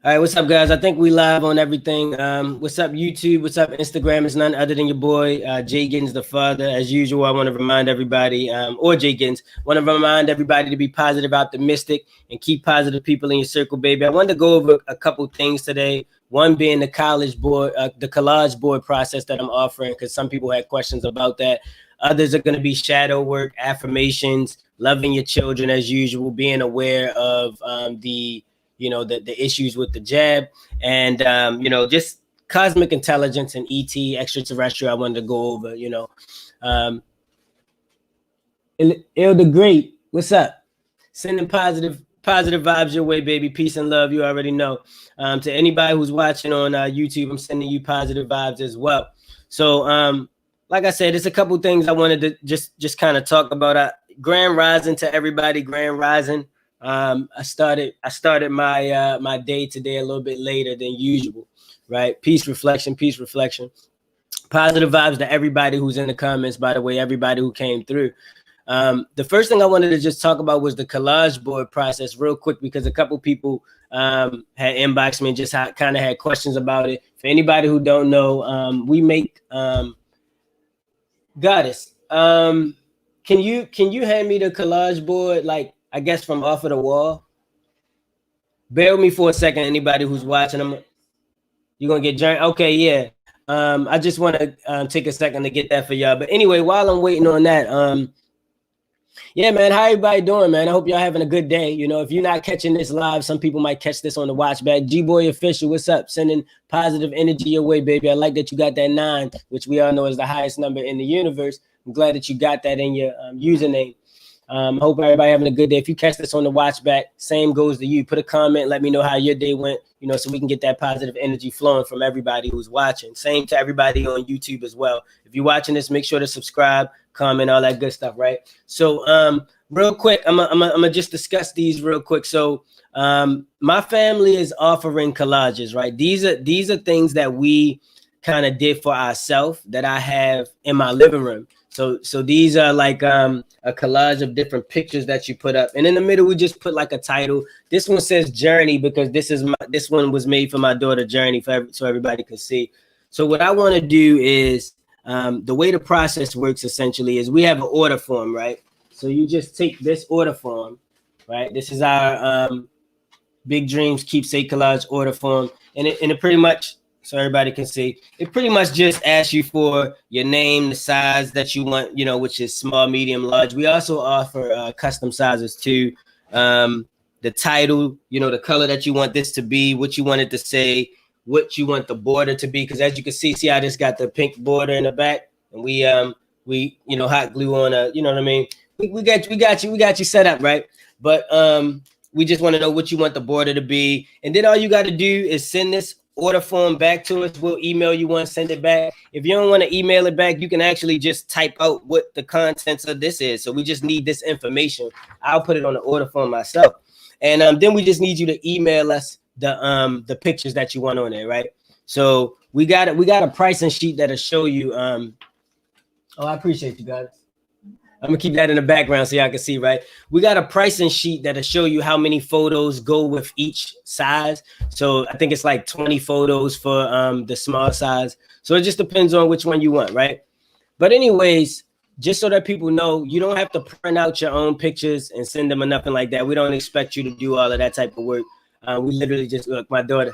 All right, what's up, guys? I think we live on everything. What's up, YouTube? What's up, Instagram? It's none other than your boy, JGiddins the father. As usual, I want to remind everybody, or JGiddins, want to remind everybody to be positive, optimistic, and keep positive people in your circle, baby. I wanted to go over a couple things today. One being the collage board, the collage board process that I'm offering, because some people had questions about that. Others are going to be shadow work, affirmations, loving your children as usual, being aware of the issues with the jab, and just cosmic intelligence and ET, extraterrestrial. I wanted to go over, Il the Great, what's up? Sending positive vibes your way, baby. Peace and love, you already know. To anybody who's watching on YouTube, I'm sending you positive vibes as well. So like I said, there's a couple things I wanted to just kind of talk about. Grand rising to everybody. Grand rising. I started my my day today a little bit later than usual, right? Peace, reflection, positive vibes to everybody who's in the comments, by the way, everybody who came through. The first thing I wanted to just talk about was the collage board process real quick, because a couple people had inboxed me and just kind of had questions about it. For anybody who don't know, we make Goddess, can you hand me the collage board, like, I guess from off of the wall? Bear with me for a second. Anybody who's watching, you're gonna get journey. Okay, yeah. I just want to take a second to get that for y'all. But anyway, while I'm waiting on that, yeah, man, how everybody doing, man? I hope y'all having a good day. You know, if you're not catching this live, some people might catch this on the watch back. G-Boy Official, what's up? Sending positive energy your way, baby. I like that you got that 9, which we all know is the highest number in the universe. I'm glad that you got that in your username. I hope everybody having a good day. If you catch this on the watch back, same goes to you. Put a comment, let me know how your day went, so we can get that positive energy flowing from everybody who's watching. Same to everybody on YouTube as well. If you're watching this, make sure to subscribe, comment, all that good stuff, right? So real quick, I'm gonna just discuss these real quick. So my family is offering collages, right? These are things that we kind of did for ourselves that I have in my living room. So these are like a collage of different pictures that you put up, and in the middle we just put like a title. This one says Journey because this one was made for my daughter Journey, so everybody can see. So what I want to do is the way the process works essentially is we have an order form, right? So you just take this order form, right? This is our Big Dreams Keepsake Collage order form, and it pretty much, so everybody can see, it pretty much just asks you for your name, the size that you want, which is small, medium, large. We also offer custom sizes too. The title, the color that you want this to be, what you want it to say, what you want the border to be. Because as you can see I just got the pink border in the back, and we hot glue on you know what I mean? We got you set up, right? But we just want to know what you want the border to be, and then all you got to do is send this order form back to us. We'll email you one, send it back. If you don't want to email it back, you can actually just type out what the contents of this is. So we just need this information. I'll put it on the order form myself, and then we just need you to email us the pictures that you want on there, right? So we got a pricing sheet that'll show you. Oh, I appreciate you guys. I'm gonna keep that in the background so y'all can see, right? We got a pricing sheet that'll show you how many photos go with each size. So I think it's like 20 photos for the small size. So it just depends on which one you want, right? But anyways, just so that people know, you don't have to print out your own pictures and send them or nothing like that. We don't expect you to do all of that type of work. We literally just, look, my daughter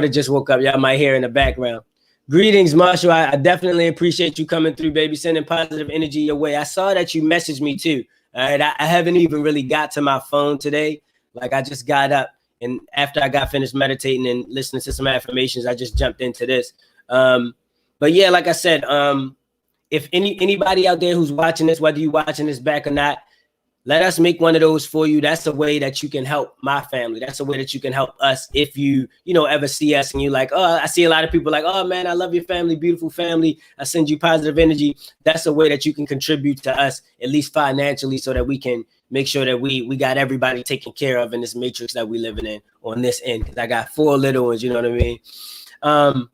just woke up. Y'all might hear in the background. Greetings, Marshall. I definitely appreciate you coming through, baby, sending positive energy your way. I saw that you messaged me too. All right, I haven't even really got to my phone today. Like, I just got up, and after I got finished meditating and listening to some affirmations, I just jumped into this. But yeah, like I said, if anybody out there who's watching this, whether you're watching this back or not, let us make one of those for you. That's a way that you can help my family. That's a way that you can help us. If you ever see us and you're like, oh, I see a lot of people like, oh man, I love your family, beautiful family. I send you positive energy. That's a way that you can contribute to us, at least financially, so that we can make sure that we got everybody taken care of in this matrix that we living in on this end. Because I got 4 little ones, you know what I mean?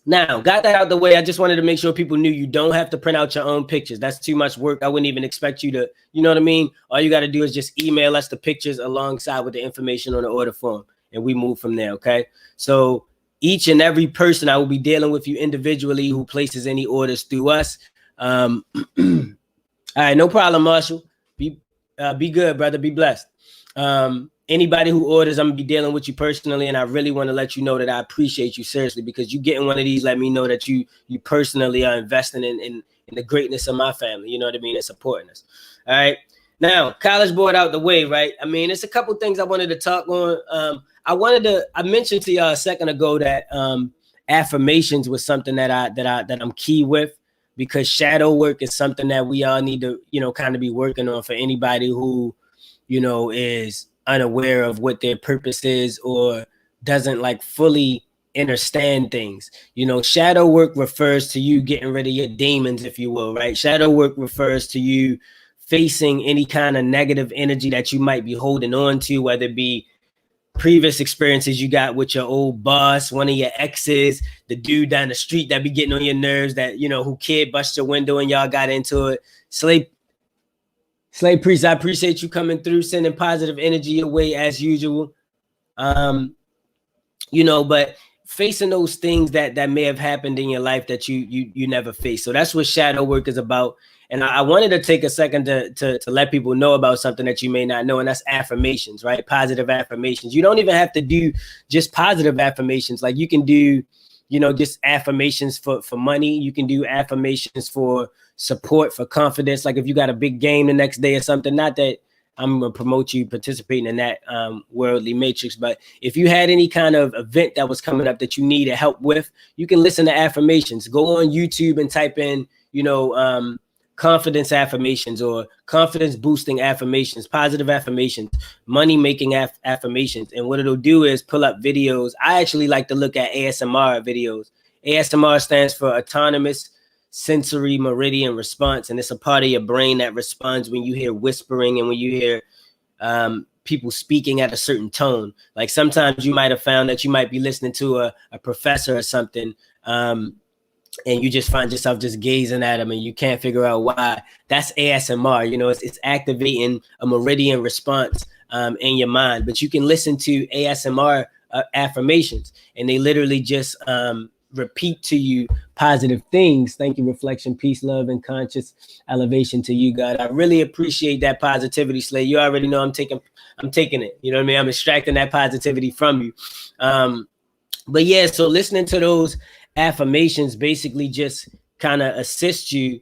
Now, got that out the way. I just wanted to make sure people knew you don't have to print out your own pictures. That's too much work. I wouldn't even expect you to, you know what I mean? All you got to do is just email us the pictures alongside with the information on the order form. and we move from there. Okay. So each and every person, I will be dealing with you individually who places any orders through us. All right, no problem, Marshall. Be good, brother. Be blessed. Anybody who orders, I'm gonna be dealing with you personally, and I really want to let you know that I appreciate you seriously, because you getting one of these, let me know that you personally are investing in the greatness of my family. You know what I mean? And supporting us. All right. Now, college board out the way, right? I mean, it's a couple things I wanted to talk on. I mentioned to y'all a second ago that affirmations was something that I'm key with, because shadow work is something that we all need to, kind of be working on for anybody who, is unaware of what their purpose is or doesn't like fully understand things. Shadow work refers to you getting rid of your demons, if you will, right? Shadow work refers to you facing any kind of negative energy that you might be holding on to, whether it be previous experiences you got with your old boss, one of your exes, the dude down the street that be getting on your nerves, that, who kid bust your window and y'all got into it. Slave Priest, I appreciate you coming through, sending positive energy your way as usual. But facing those things that may have happened in your life that you never faced. So that's what shadow work is about. And I wanted to take a second to let people know about something that you may not know, and that's affirmations, right? Positive affirmations. You don't even have to do just positive affirmations. Like you can do, just affirmations for money. You can do affirmations for support, for confidence. Like if you got a big game the next day or something, not that I'm going to promote you participating in that worldly matrix, but if you had any kind of event that was coming up that you needed help with, you can listen to affirmations. Go on YouTube and type in, confidence affirmations or confidence boosting affirmations, positive affirmations, money making affirmations. And what it'll do is pull up videos. I actually like to look at ASMR videos. ASMR stands for autonomous sensory meridian response, and it's a part of your brain that responds when you hear whispering and when you hear people speaking at a certain tone. Like sometimes you might have found that you might be listening to a professor or something, and you just find yourself just gazing at them and you can't figure out why. That's ASMR. It's activating a meridian response in your mind. But you can listen to ASMR affirmations, and they literally just repeat to you positive things. Thank you, reflection, peace, love, and conscious elevation to you, God. I really appreciate that positivity, Slay. You already know I'm taking it. You know what I mean? I'm extracting that positivity from you. But yeah, so listening to those affirmations basically just kind of assist you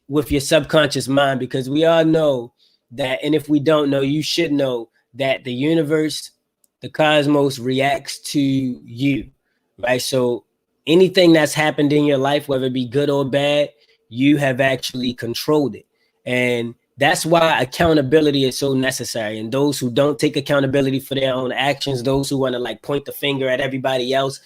with your subconscious mind, because we all know that, and if we don't know, you should know that the universe, the cosmos reacts to you, right? So anything that's happened in your life, whether it be good or bad, you have actually controlled it. And that's why accountability is so necessary. And those who don't take accountability for their own actions, those who want to like point the finger at everybody else,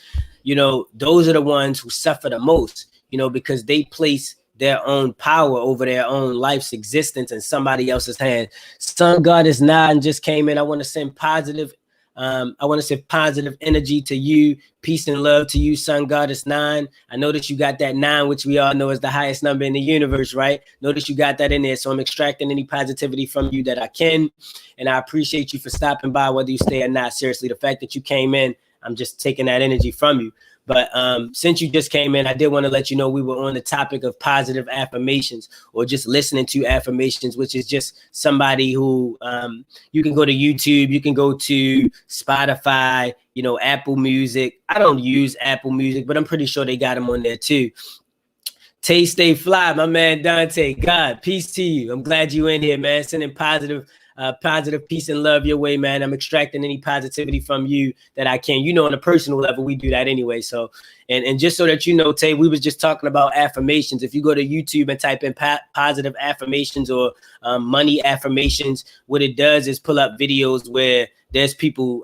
those are the ones who suffer the most, because they place their own power over their own life's existence in somebody else's hands. Sun Goddess 9 just came in. I want to send positive energy to you. Peace and love to you, Sun Goddess 9. I know that you got that 9, which we all know is the highest number in the universe, right? Notice you got that in there. So I'm extracting any positivity from you that I can. And I appreciate you for stopping by, whether you stay or not. Seriously, the fact that you came in, I'm just taking that energy from you. But since you just came in, I did want to let you know we were on the topic of positive affirmations, or just listening to affirmations, which is just somebody who you can go to YouTube, you can go to Spotify, Apple Music. I don't use Apple Music, but I'm pretty sure they got them on there too. Tay Stay Fly, my man Dante. God, peace to you. I'm glad you in here, man. Sending positive peace and love your way, man. I'm extracting any positivity from you that I can. On a personal level, we do that anyway. So, and just so that you know, Tay, we was just talking about affirmations. If you go to YouTube and type in positive affirmations or money affirmations, what it does is pull up videos where there's people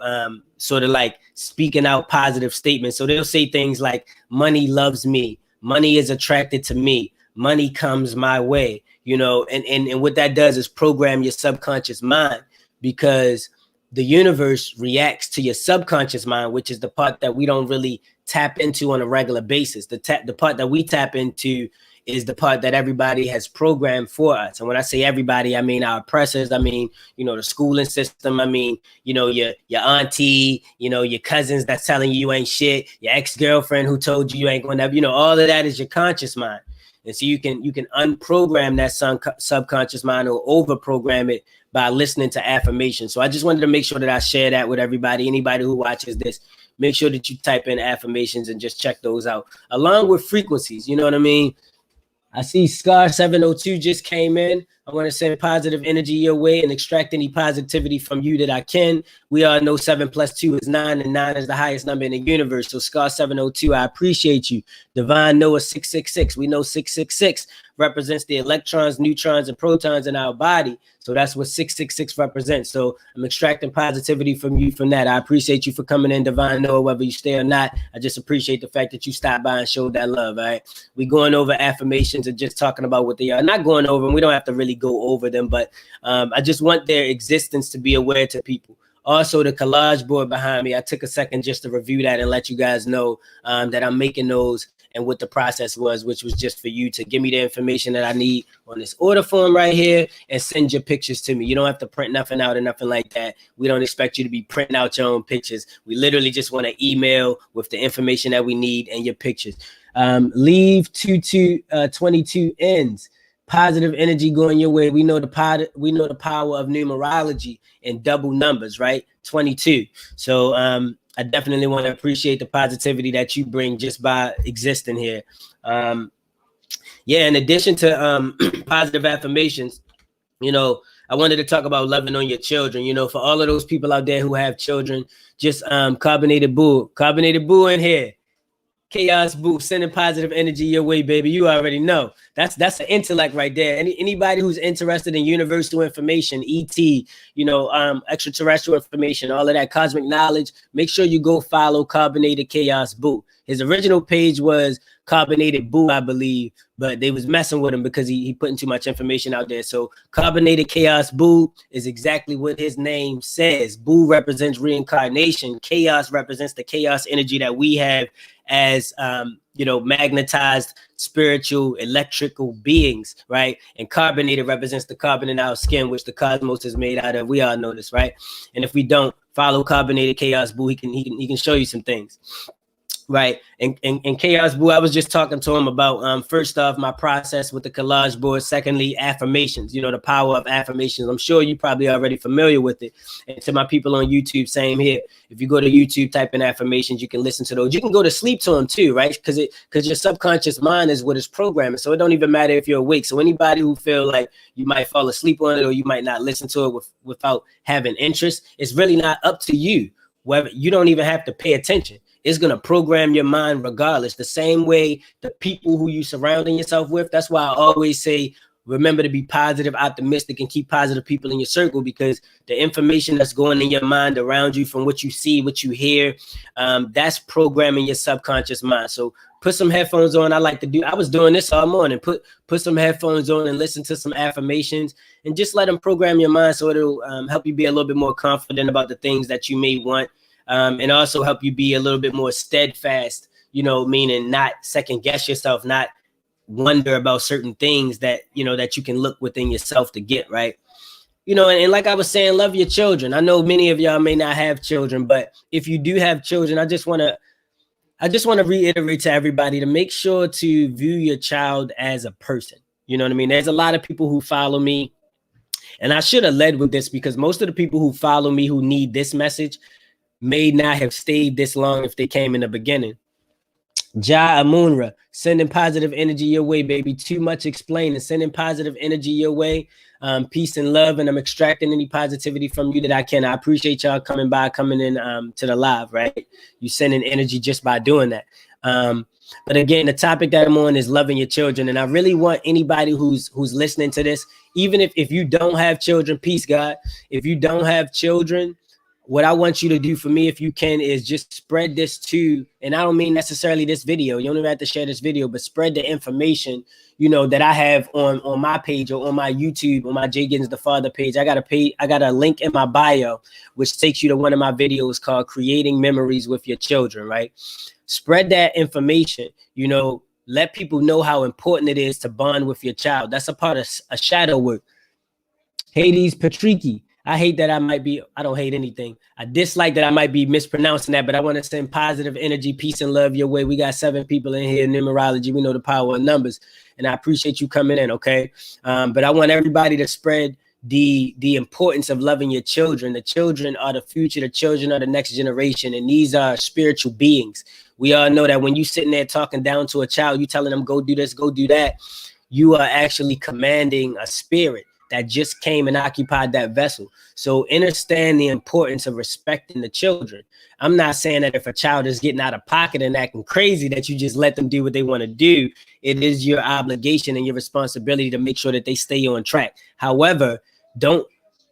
sort of like speaking out positive statements. So they'll say things like, money loves me, money is attracted to me, money comes my way. And what that does is program your subconscious mind, because the universe reacts to your subconscious mind, which is the part that we don't really tap into on a regular basis. The part that we tap into is the part that everybody has programmed for us. And when I say everybody, I mean our oppressors. I mean, the schooling system. I mean, your auntie, your cousins that's telling you ain't shit, your ex-girlfriend who told you ain't going to, all of that is your conscious mind. And so you can unprogram that subconscious mind or overprogram it by listening to affirmations. So I just wanted to make sure that I share that with everybody. Anybody who watches this, make sure that you type in affirmations and just check those out, along with frequencies. You know what I mean? I see Scar 702 just came in. I want to send positive energy your way and extract any positivity from you that I can. We all know 7 + 2 is 9, and 9 is the highest number in the universe. So Scar 702, I appreciate you. Divine Noah 666. We know 666 represents the electrons, neutrons, and protons in our body. So that's what 666 represents. So I'm extracting positivity from you from that. I appreciate you for coming in, Divine Noah, whether you stay or not. I just appreciate the fact that you stopped by and showed that love. All right. We going over affirmations and just talking about what they are. Not going over them. We don't have to really go over them, but I just want their existence to be aware to people. Also, the collage board behind me, I took a second just to review that and let you guys know that I'm making those and what the process was, which was just for you to give me the information that I need on this order form right here and send your pictures to me. You don't have to print nothing out or nothing like that. We don't expect you to be printing out your own pictures. We literally just want to email with the information that we need and your pictures. Leave 22 ends. Positive energy going your way. We know the power of numerology and double numbers, right? 22. So I definitely want to appreciate the positivity that you bring just by existing here. In addition to positive affirmations, I wanted to talk about loving on your children. For all of those people out there who have children, just carbonated boo in here. Chaos Boo, sending positive energy your way, baby. You already know. That's an intellect right there. Anybody who's interested in universal information, ET, extraterrestrial information, all of that cosmic knowledge, make sure you go follow Carbonated Chaos Boo. His original page was Carbonated Boo, I believe, but they was messing with him because he putting too much information out there. So Carbonated Chaos Boo is exactly what his name says. Boo represents reincarnation. Chaos represents the chaos energy that we have as magnetized spiritual electrical beings, right? And carbonated represents the carbon in our skin, which the cosmos is made out of. We all know this, right? And if we don't follow Carbonated Chaos Boo, he can show you some things. Right. And Chaos Boo, I was just talking to him about, first off, my process with the collage board. Secondly, affirmations, the power of affirmations. I'm sure you're probably already familiar with it. And to my people on YouTube, same here. If you go to YouTube, type in affirmations, you can listen to those. You can go to sleep to them too, right? Because your subconscious mind is what is programming. So it don't even matter if you're awake. So anybody who feel like you might fall asleep on it or you might not listen to it without having interest, it's really not up to you. Whether you don't even have to pay attention. It's going to program your mind regardless. The same way the people who you surrounding yourself with. That's why I always say, remember to be positive, optimistic, and keep positive people in your circle, because the information that's going in your mind around you from what you see, what you hear, that's programming your subconscious mind. So put some headphones on. I was doing this all morning. Put some headphones on and listen to some affirmations and just let them program your mind so it'll help you be a little bit more confident about the things that you may want. And also help you be a little bit more steadfast, meaning not second guess yourself, not wonder about certain things that you can look within yourself to get, right? And like I was saying, love your children. I know many of y'all may not have children, but if you do have children, I just want to reiterate to everybody to make sure to view your child as a person. You know what I mean? There's a lot of people who follow me, and I should have led with this because most of the people who follow me who need this message may not have stayed this long if they came in the beginning. Ja Amunra, sending positive energy your way, baby. Too much explaining, sending positive energy your way. Peace and love, and I'm extracting any positivity from you that I can. I appreciate y'all coming in to the live, right? You sending energy just by doing that. But again, the topic that I'm on is loving your children, and I really want anybody who's listening to this, even if you don't have children, peace, God. If you don't have children, what I want you to do for me, if you can, is just spread this to, and I don't mean necessarily this video. You don't even have to share this video, but spread the information, that I have on my page or on my YouTube, on my JGiddins the Father page. I got a link in my bio, which takes you to one of my videos called Creating Memories with Your Children, right? Spread that information, let people know how important it is to bond with your child. That's a part of a shadow work. Hades Patricky. I hate that I don't hate anything. I dislike that I might be mispronouncing that, but I want to send positive energy, peace, and love your way. We got 7 people in here in numerology. We know the power of numbers, and I appreciate you coming in, okay? But I want everybody to spread the importance of loving your children. The children are the future. The children are the next generation, and these are spiritual beings. We all know that when you sitting there talking down to a child, you telling them, go do this, go do that, you are actually commanding a spirit that just came and occupied that vessel. So understand the importance of respecting the children. I'm not saying that if a child is getting out of pocket and acting crazy, that you just let them do what they want to do. It is your obligation and your responsibility to make sure that they stay on track. However, don't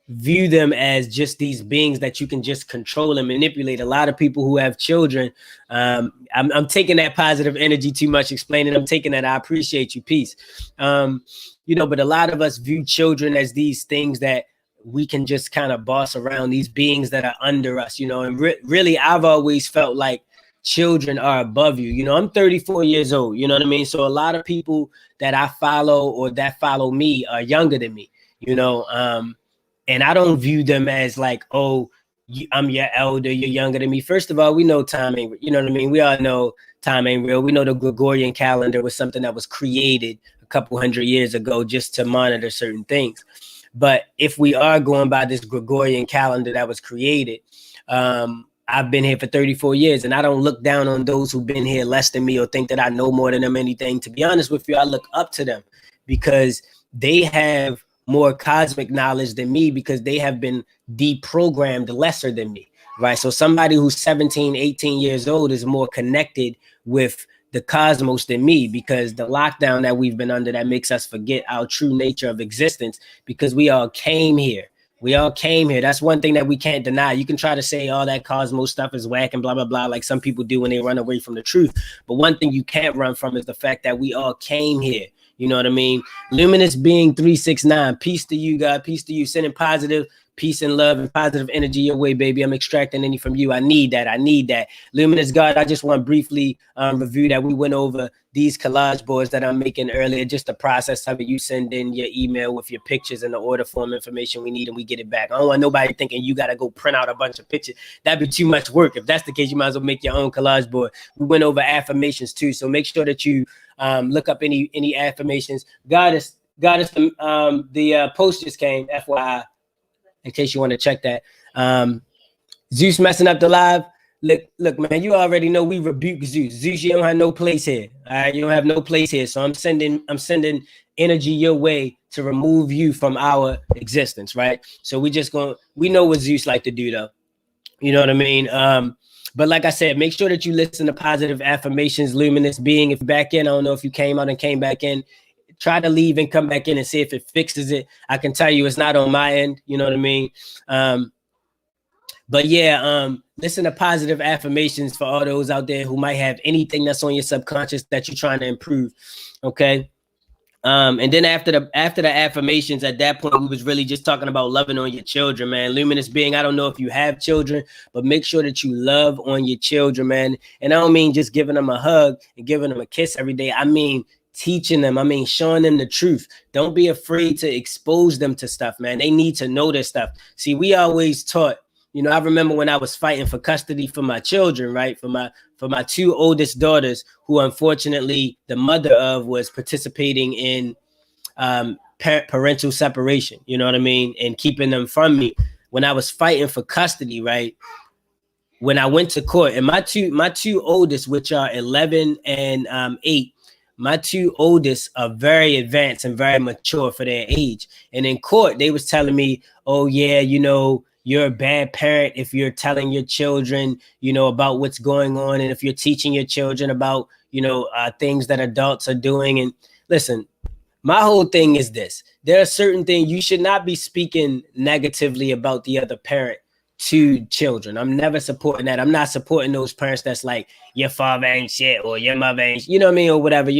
view them as just these beings that you can just control and manipulate. A lot of people who have children, I'm taking that positive energy too much explaining. I'm taking that. I appreciate you. Peace. But a lot of us view children as these things that we can just kind of boss around, these beings that are under us, and really I've always felt like children are above you. I'm 34 years old, you know what I mean? So a lot of people that I follow or that follow me are younger than me, and I don't view them as like, oh, I'm your elder, you're younger than me. First of all, we know time ain't, you know what I mean? We all know time ain't real. We know the Gregorian calendar was something that was created a couple hundred years ago just to monitor certain things. But if we are going by this Gregorian calendar that was created, I've been here for 34 years, and I don't look down on those who've been here less than me or think that I know more than them anything. To be honest with you, I look up to them because they have more cosmic knowledge than me, because they have been deprogrammed lesser than me, right? So somebody who's 17, 18 years old is more connected with the cosmos than me, because the lockdown that we've been under that makes us forget our true nature of existence, because we all came here. That's one thing that we can't deny. You can try to say all that cosmos stuff is whack and blah, blah, blah, like some people do when they run away from the truth. But one thing you can't run from is the fact that we all came here. You know what I mean? Luminous Being 369. Peace to you, God. Peace to you. Sending positive peace and love and positive energy your way, baby. I'm extracting any from you. I need that. Luminous God, I just want to briefly review that we went over these collage boards that I'm making earlier, just the process of it. You send in your email with your pictures and the order form information we need, and we get it back. I don't want nobody thinking you got to go print out a bunch of pictures. That'd be too much work. If that's the case, you might as well make your own collage board. We went over affirmations too, so make sure that you look up any affirmations. Goddess, the post just came, FYI, in case you want to check that. Zeus messing up the live. Look, man, you already know we rebuke Zeus. Zeus, you don't have no place here. All right, you don't have no place here. So I'm sending energy your way to remove you from our existence, right? So we know what Zeus like to do, though. You know what I mean? But like I said, make sure that you listen to positive affirmations. Luminous Being, if you're back in, I don't know if you came out and came back in. Try to leave and come back in and see if it fixes it. I can tell you it's not on my end. You know what I mean? But yeah, listen to positive affirmations for all those out there who might have anything that's on your subconscious that you're trying to improve. Okay. And then after the affirmations, at that point, we was really just talking about loving on your children, man. Luminous Being, I don't know if you have children, but make sure that you love on your children, man. And I don't mean just giving them a hug and giving them a kiss every day. I mean teaching them. I mean showing them the truth. Don't be afraid to expose them to stuff, man. They need to know this stuff. See, we always taught, I remember when I was fighting for custody for my children, right? For my 2 oldest daughters, who unfortunately the mother of was participating in parental separation, you know what I mean? And keeping them from me. When I was fighting for custody, right? When I went to court, and my two oldest, which are 11 and 8, my 2 oldest are very advanced and very mature for their age. And in court, they was telling me, oh yeah, you're a bad parent if you're telling your children, about what's going on. And if you're teaching your children about, things that adults are doing. And listen, my whole thing is this. There are certain things you should not be speaking negatively about the other parent to children. I'm never supporting that. I'm not supporting those parents that's like, your father ain't shit or your mother ain't, you know what I mean? Or whatever,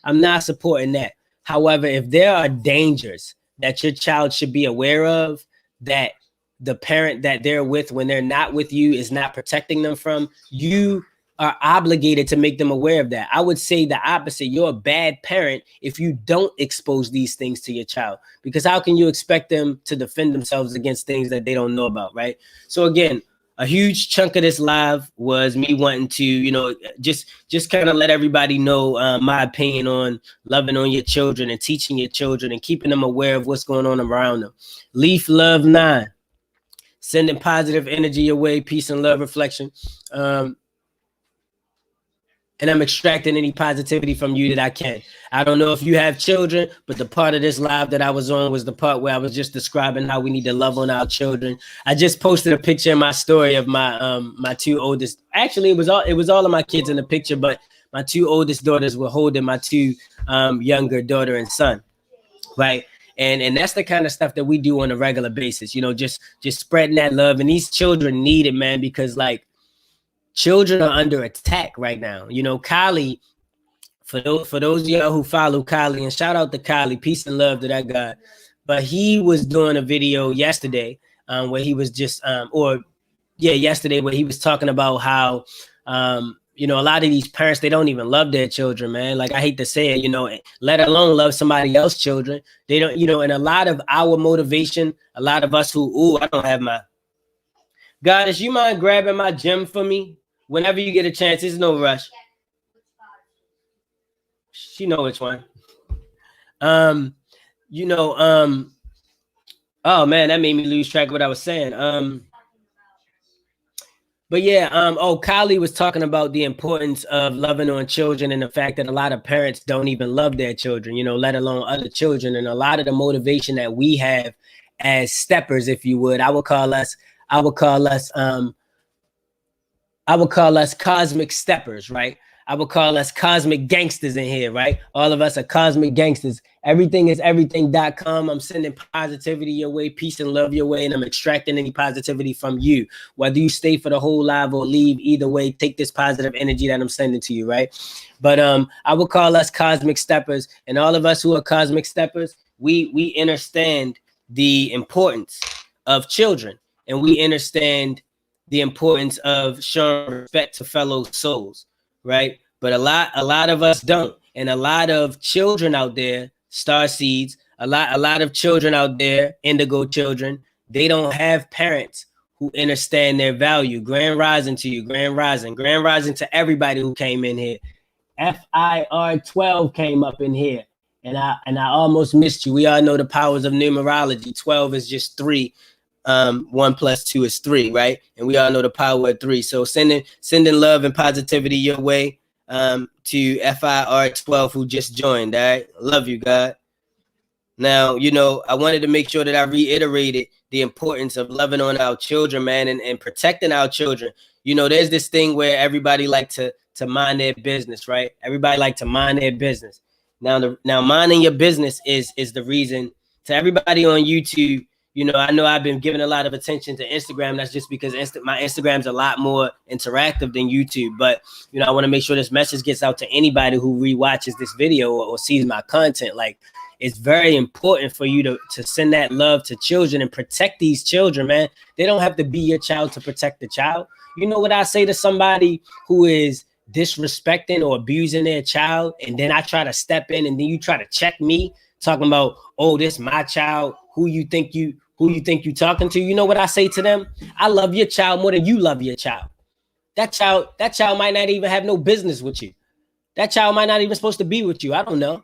I'm not supporting that. However, if there are dangers that your child should be aware of, that the parent that they're with when they're not with you is not protecting them from, you are obligated to make them aware of that. I would say the opposite. You're a bad parent if you don't expose these things to your child, because how can you expect them to defend themselves against things that they don't know about, right? So again, a huge chunk of this live was me wanting to, you know, just kind of let everybody know my opinion on loving on your children and teaching your children and keeping them aware of what's going on around them. Leaf Love 9, sending positive energy your way, peace and love reflection. And I'm extracting any positivity from you that I can. I don't know if you have children, but the part of this live that I was on was the part where I was just describing how we need to love on our children. I just posted a picture in my story of my my two oldest. Actually, it was all of my kids in the picture, but my two oldest daughters were holding my two younger daughter and son, right? And that's the kind of stuff that we do on a regular basis, you know, just spreading that love. And these children need it, man, because like, children are under attack right now. You know, Kylie, for those of y'all who follow Kylie, and shout out to Kylie, peace and love to that guy. But he was doing a video yesterday where he was just, yesterday where he was talking about how, you know, a lot of these parents, they don't even love their children, man. Like, I hate to say it, you know, let alone love somebody else's children. They don't, you know, and a lot of our motivation, a lot of us who, I don't have my, Goddess, you mind grabbing my gem for me? Whenever you get a chance, there's no rush. She know which one. You know, oh man, that made me lose track of what I was saying. But yeah, Kylie was talking about the importance of loving on children and the fact that a lot of parents don't even love their children, you know, let alone other children. And a lot of the motivation that we have as steppers, if you would, I would call us cosmic steppers, right? I would call us cosmic gangsters in here, right? All of us are cosmic gangsters. Everything is everything.com. I'm sending positivity your way, peace and love your way, and I'm extracting any positivity from you. Whether you stay for the whole live or leave, either way, take this positive energy that I'm sending to you, right? But I would call us cosmic steppers, and all of us who are cosmic steppers, we understand the importance of children, and we understand the importance of showing respect to fellow souls, right? But a lot of us don't. And a lot of children out there, star seeds, a lot of children out there, indigo children, they don't have parents who understand their value. Grand rising to you, grand rising to everybody who came in here. FIR12 came up in here, and I almost missed you. We all know the powers of numerology. 12 is just 3. 1 + 2 is 3, right? And we all know the power of 3. So sending love and positivity your way to FIR12 who just joined. All right, love you, God. Now, you know, I wanted to make sure that I reiterated the importance of loving on our children, man, and protecting our children. You know, there's this thing where everybody like to mind their business, right? Everybody like to mind their business. Now minding your business is the reason. To everybody on YouTube, you know I've been giving a lot of attention to Instagram. That's just because my Instagram's a lot more interactive than YouTube. But, you know, I want to make sure this message gets out to anybody who rewatches this video or sees my content. Like, it's very important for you to send that love to children and protect these children, man. They don't have to be your child to protect the child. You know what I say to somebody who is disrespecting or abusing their child, and then I try to step in, and then you try to check me talking about, oh, this my child. Who you think you talking to? You know what I say to them? I love your child more than you love your child. That child might not even have no business with you. That child might not even supposed to be with you. I don't know.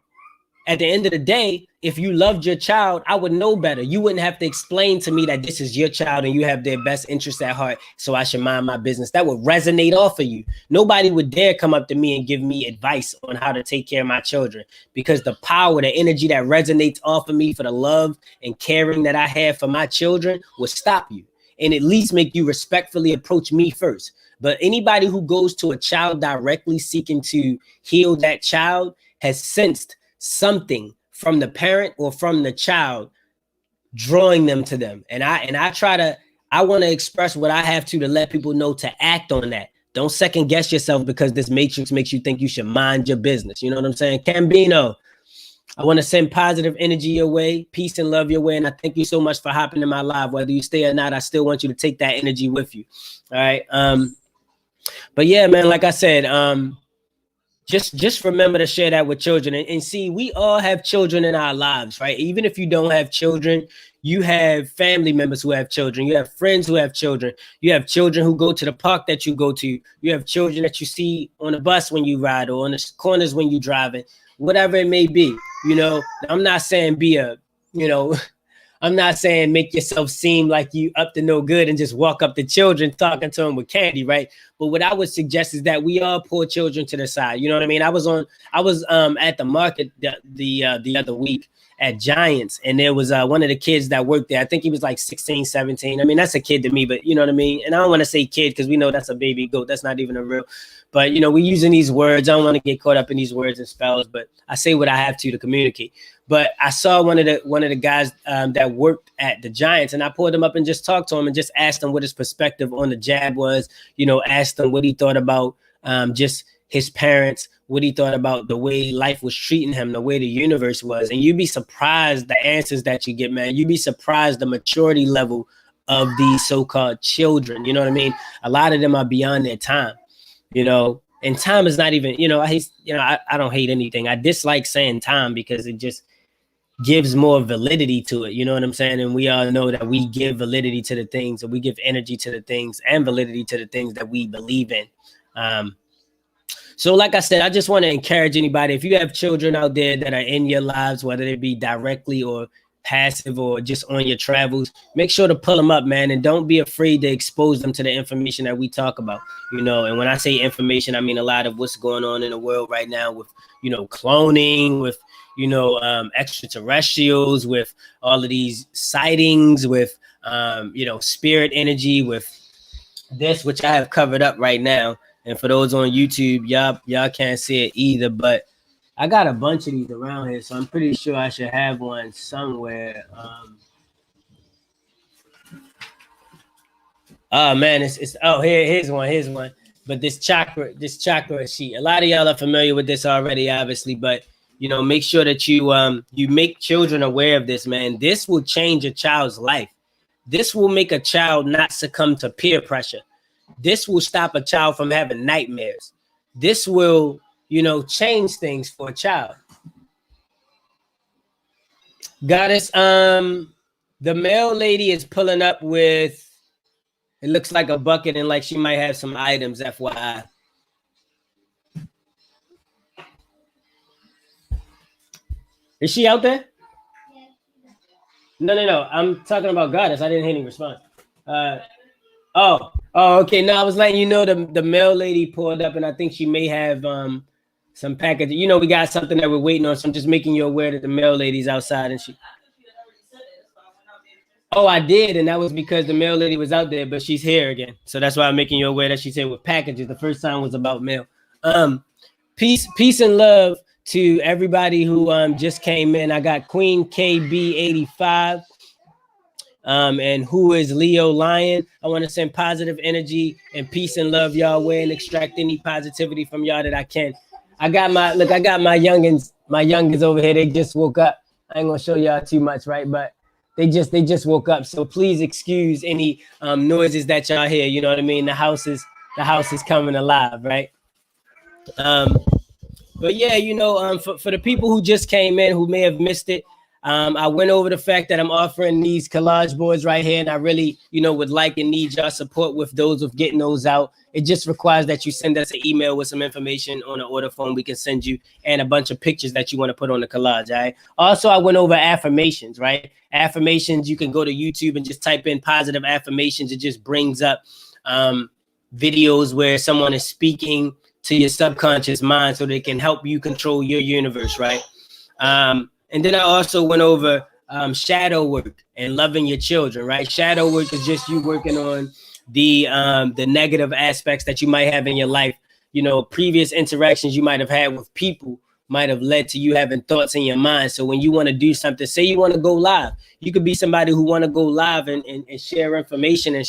At the end of the day, if you loved your child, I would know better. You wouldn't have to explain to me that this is your child and you have their best interest at heart, so I should mind my business. That would resonate off of you. Nobody would dare come up to me and give me advice on how to take care of my children, because the power, the energy that resonates off of me for the love and caring that I have for my children would stop you and at least make you respectfully approach me first. But anybody who goes to a child directly seeking to heal that child has sensed something from the parent or from the child drawing them to them. And I want to express what I have to let people know to act on that. Don't second guess yourself because this matrix makes you think you should mind your business. You know what I'm saying? Cambino, I want to send positive energy your way, peace and love your way. And I thank you so much for hopping in my live. Whether you stay or not, I still want you to take that energy with you. All right. But yeah, man, like I said, just remember to share that with children, and see, we all have children in our lives, right? Even if you don't have children, you have family members who have children, you have friends who have children, you have children who go to the park that you go to, you have children that you see on the bus when you ride, or on the corners when you driving, whatever it may be. I'm not saying be a, you know I'm not saying make yourself seem like you up to no good and just walk up to children talking to them with candy, right? But what I would suggest is that we all pull children to the side. You know what I mean? I was at the market the other week at Giants, and there was one of the kids that worked there. I think he was like 16, 17. I mean, that's a kid to me, but you know what I mean? And I don't want to say kid because we know that's a baby goat. That's not even a real. But we're using these words. I don't want to get caught up in these words and spells, but I say what I have to communicate. But I saw one of the guys that worked at the Giants, and I pulled him up and just talked to him and just asked him what his perspective on the jab was. Asked him what he thought about just his parents, what he thought about the way life was treating him, the way the universe was. And you'd be surprised the answers that you get, man. You'd be surprised the maturity level of these so-called children. You know what I mean? A lot of them are beyond their time, and time is not even, I don't hate anything. I dislike saying time because it just gives more validity to it. You know what I'm saying? And we all know that we give validity to the things, and we give energy to the things and validity to the things that we believe in. So like I said, I just want to encourage anybody, if you have children out there that are in your lives, whether they be directly or passive or just on your travels, make sure to pull them up, man. And don't be afraid to expose them to the information that we talk about, and when I say information, I mean a lot of what's going on in the world right now with, cloning, with, extraterrestrials, with all of these sightings, with, spirit energy, with this, which I have covered up right now. And for those on YouTube, y'all can't see it either, but I got a bunch of these around here, so I'm pretty sure I should have one somewhere. Oh man, here's one. But this chakra sheet. A lot of y'all are familiar with this already, obviously, but make sure that you make children aware of this, man. This will change a child's life. This will make a child not succumb to peer pressure. This will stop a child from having nightmares. This will, change things for a child. Goddess, the male lady is pulling up with, it looks like a bucket, and like she might have some items, FYI. Is she out there? No. I'm talking about Goddess. I didn't hear any response. Oh, okay. No, I was letting you know the mail lady pulled up, and I think she may have some package. We got something that we're waiting on, so I'm just making you aware that the mail lady's outside, and she. Oh, I did, and that was because the mail lady was out there, but she's here again, so that's why I'm making you aware that she's here with packages. The first time was about mail. Peace and love to everybody who just came in. I got Queen KB85. And who is Leo Lion. I want to send positive energy and peace and love y'all way, and extract any positivity from y'all that I can. I got my youngins over here. They just woke up. I ain't gonna show y'all too much, right? But they just woke up. So please excuse any noises that y'all hear. You know what I mean? The house is coming alive, right? But yeah, for the people who just came in who may have missed it, I went over the fact that I'm offering these collage boards right here, and I really, would like and need y'all support with those of getting those out. It just requires that you send us an email with some information on an order form we can send you, and a bunch of pictures that you want to put on the collage, all right? Also, I went over affirmations, right? Affirmations, you can go to YouTube and just type in positive affirmations. It just brings up videos where someone is speaking to your subconscious mind so they can help you control your universe, right? And then I also went over shadow work and loving your children, right? Shadow work is just you working on the negative aspects that you might have in your life. Previous interactions you might have had with people might have led to you having thoughts in your mind. So when you want to do something, say you want to go live, you could be somebody who want to go live and share information and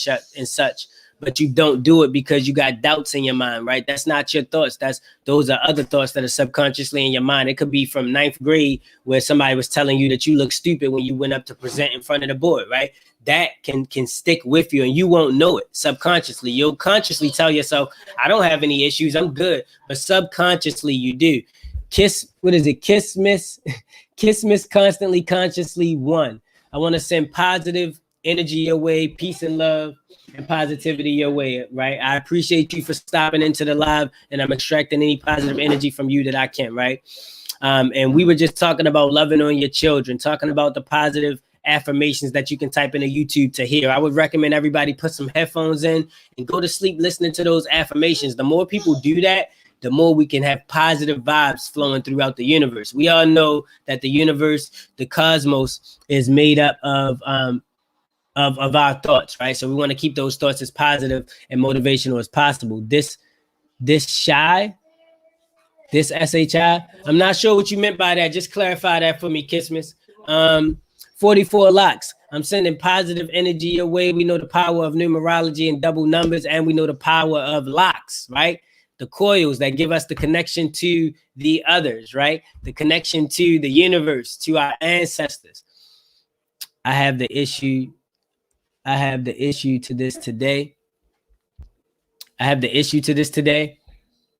such. but you don't do it because you got doubts in your mind, right? That's not your thoughts. Those are other thoughts that are subconsciously in your mind. It could be from ninth grade where somebody was telling you that you look stupid when you went up to present in front of the board, right? That can stick with you and you won't know it subconsciously. You'll consciously tell yourself, I don't have any issues, I'm good. But subconsciously you do. Kiss, miss, constantly, consciously, one. I want to send positive energy your way, peace and love and positivity your way, right? I appreciate you for stopping into the live, and I'm extracting any positive energy from you that I can, right? And we were just talking about loving on your children, talking about the positive affirmations that you can type into YouTube to hear. I would recommend everybody put some headphones in and go to sleep listening to those affirmations. The more people do that, the more we can have positive vibes flowing throughout the universe. We all know that the universe, the cosmos, is made up of our thoughts, right? So we want to keep those thoughts as positive and motivational as possible. This SHI, I'm not sure what you meant by that. Just clarify that for me, Kismis. 44 locks. I'm sending positive energy your way. We know the power of numerology and double numbers, and we know the power of locks, right? The coils that give us the connection to the others, right? The connection to the universe, to our ancestors. I have the issue to this today.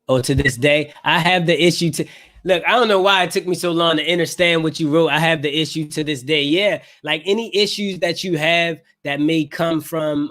Or to this day. I have the issue to look. I don't know why it took me so long to understand what you wrote. I have the issue to this day. Yeah, like any issues that you have that may come from,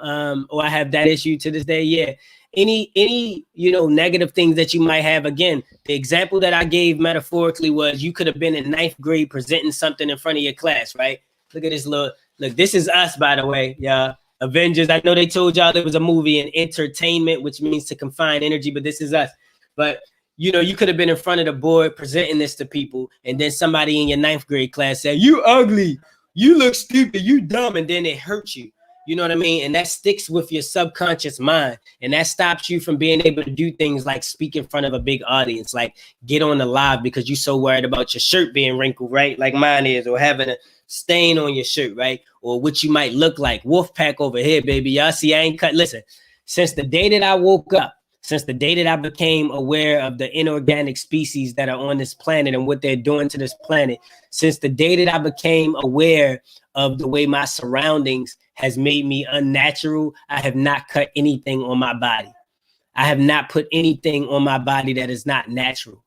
or I have that issue to this day. Yeah, any negative things that you might have. Again, the example that I gave metaphorically was you could have been in ninth grade presenting something in front of your class, right? Look at this look. This is us, by the way. Yeah. Avengers. I know they told y'all there was a movie in entertainment, which means to confine energy, but this is us. But, you could have been in front of the board presenting this to people, and then somebody in your ninth grade class said, you ugly, you look stupid, you dumb, and then it hurts you. You know what I mean? And that sticks with your subconscious mind, and that stops you from being able to do things like speak in front of a big audience, like get on the live because you're so worried about your shirt being wrinkled, right? Like mine is, or having a stain on your shirt, right? Or what you might look like. Wolfpack over here, baby. Y'all see, I ain't cut. Listen, since the day that I woke up, since the day that I became aware of the inorganic species that are on this planet and what they're doing to this planet, since the day that I became aware of the way my surroundings has made me unnatural, I have not cut anything on my body. I have not put anything on my body that is not natural.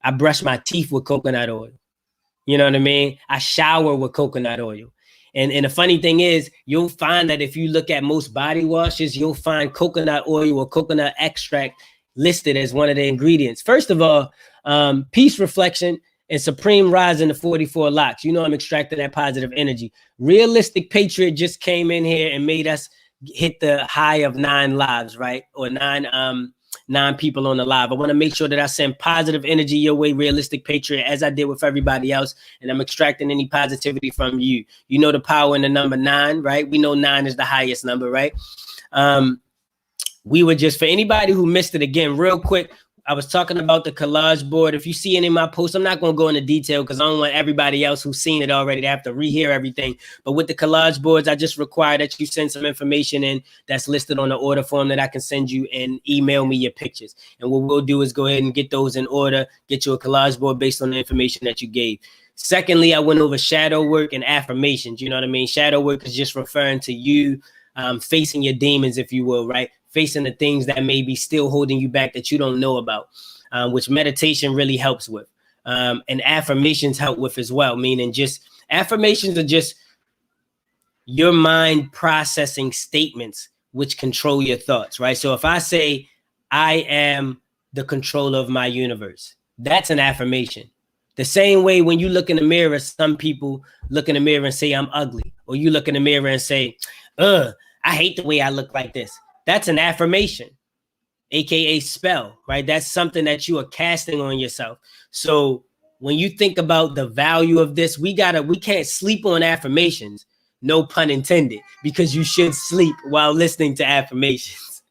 I brush my teeth with coconut oil. You know what I mean? I shower with coconut oil. And the funny thing is, you'll find that if you look at most body washes, you'll find coconut oil or coconut extract listed as one of the ingredients. First of all, peace, reflection, and supreme rise in the 44 locks. I'm extracting that positive energy. Realistic Patriot just came in here and made us hit the high of 9 lives, right? Or 9 people on the live. I want to make sure that I send positive energy your way, Realistic Patriot, as I did with everybody else. And I'm extracting any positivity from you. You know the power in the number 9, right? We know 9 is the highest number, right? We were just, for anybody who missed it, again, real quick, I was talking about the collage board. If you see any of my posts, I'm not going to go into detail because I don't want everybody else who's seen it already to have to rehear everything. But with the collage boards, I just require that you send some information in that's listed on the order form that I can send you, and email me your pictures. And what we'll do is go ahead and get those in order, get you a collage board based on the information that you gave. Secondly, I went over shadow work and affirmations. You know what I mean? Shadow work is just referring to you facing your demons, if you will, right? Facing the things that may be still holding you back that you don't know about, which meditation really helps with. And affirmations help with as well, meaning just affirmations are just your mind processing statements which control your thoughts, right? So if I say, I am the controller of my universe, that's an affirmation. The same way when you look in the mirror, some people look in the mirror and say, I'm ugly. Or you look in the mirror and say, I hate the way I look like this. That's an affirmation, AKA spell, right? That's something that you are casting on yourself. So when you think about the value of this, we can't sleep on affirmations, no pun intended, because you should sleep while listening to affirmations,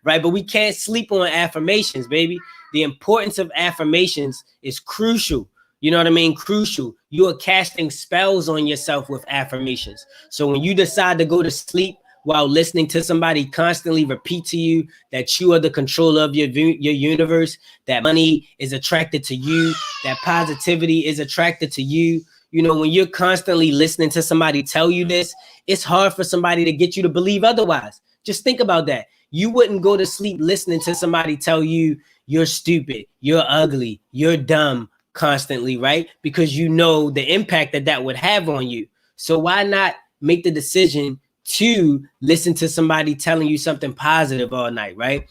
right? But we can't sleep on affirmations, baby. The importance of affirmations is crucial. You know what I mean? Crucial. You are casting spells on yourself with affirmations. So when you decide to go to sleep while listening to somebody constantly repeat to you that you are the controller of your universe, that money is attracted to you, that positivity is attracted to you. You know, when you're constantly listening to somebody tell you this, it's hard for somebody to get you to believe otherwise. Just think about that. You wouldn't go to sleep listening to somebody tell you you're stupid, you're ugly, you're dumb constantly, right? Because you know the impact that that would have on you. So why not make the decision to listen to somebody telling you something positive all night, right?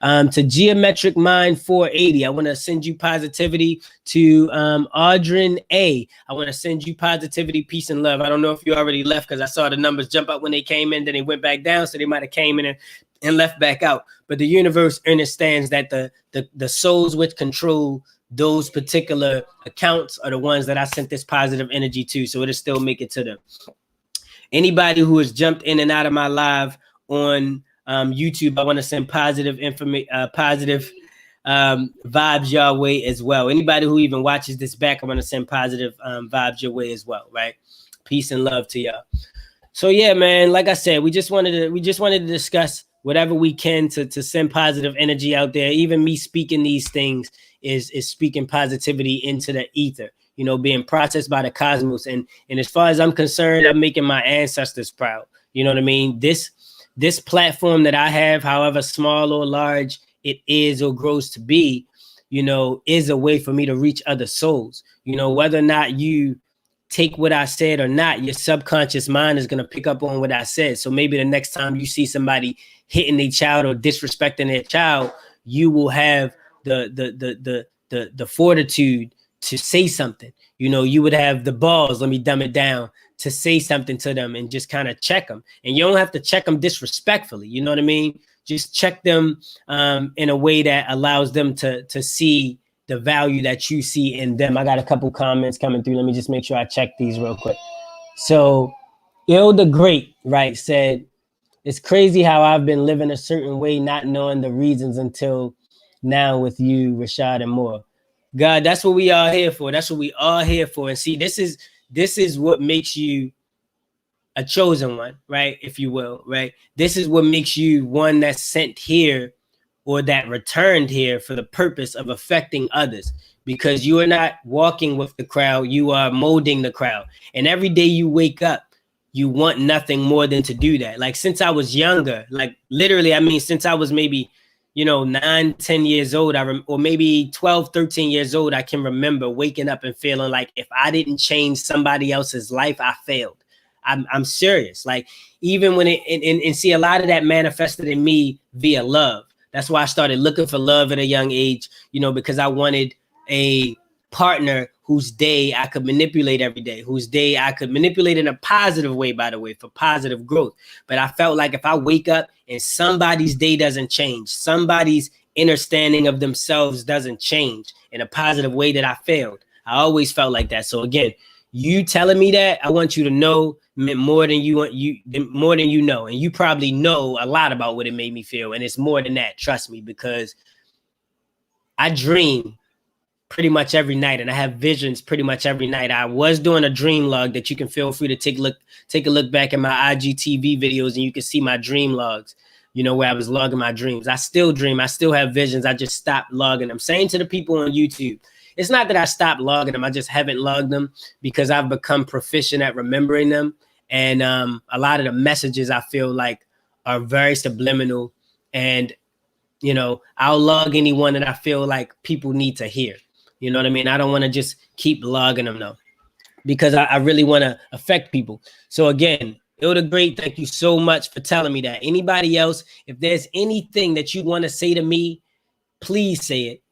To Geometric Mind 480, I want to send you positivity. To Audrin A, I want to send you positivity, peace, and love. I don't know if you already left because I saw the numbers jump up when they came in, then they went back down, so they might have came in and left back out. But the universe understands that the souls which control those particular accounts are the ones that I sent this positive energy to, so it'll still make it to them. Anybody who has jumped in and out of my live on YouTube, I want to send positive positive vibes your way as well. Anybody who even watches this back, I want to send positive vibes your way as well, right? Peace and love to y'all. So yeah, man, like I said, we just wanted to discuss whatever we can to send positive energy out there. Even me speaking these things is speaking positivity into the ether, you know, being processed by the cosmos. And as far as I'm concerned, I'm making my ancestors proud. You know what I mean? This platform that I have, however small or large it is or grows to be, you know, is a way for me to reach other souls. You know, whether or not you take what I said or not, your subconscious mind is going to pick up on what I said. So maybe the next time you see somebody hitting their child or disrespecting their child, you will have the fortitude to say something. You know, you would have the balls, let me dumb it down, to say something to them and just kind of check them. And you don't have to check them disrespectfully. You know what I mean? Just check them in a way that allows them to see the value that you see in them. I got a couple comments coming through. Let me just make sure I check these real quick. So Il the Great, right, said, it's crazy how I've been living a certain way, not knowing the reasons until now with you, Rashad, and more. God, that's what we are here for. That's what we are here for. And see, this is what makes you a chosen one, right? If you will, right? This is what makes you one that's sent here or that returned here for the purpose of affecting others, because you are not walking with the crowd, you are molding the crowd. And every day you wake up, you want nothing more than to do that. Like since I was younger, like literally, I mean, since I was maybe, 9, 10 years old, or maybe 12, 13 years old, I can remember waking up and feeling like if I didn't change somebody else's life, I failed. I'm serious. Like even when and see, a lot of that manifested in me via love. That's why I started looking for love at a young age, because I wanted a partner whose day I could manipulate every day, whose day I could manipulate in a positive way, by the way, for positive growth. But I felt like if I wake up and somebody's day doesn't change, somebody's understanding of themselves doesn't change in a positive way, that I failed. I always felt like that. So again, you telling me that, I want you to know more than you know. And you probably know a lot about what it made me feel. And it's more than that, trust me, because I dream pretty much every night and I have visions pretty much every night. I was doing a dream log that you can feel free to take a look back at my IGTV videos, and you can see my dream logs, where I was logging my dreams. I still dream. I still have visions. I just stopped logging them. Saying to the people on YouTube, it's not that I stopped logging them. I just haven't logged them because I've become proficient at remembering them. And a lot of the messages I feel like are very subliminal. And, I'll log anyone that I feel like people need to hear. You know what I mean? I don't want to just keep logging them though, because I really want to affect people. So again, Il the Great, thank you so much for telling me that. Anybody else, if there's anything that you want to say to me, please say it.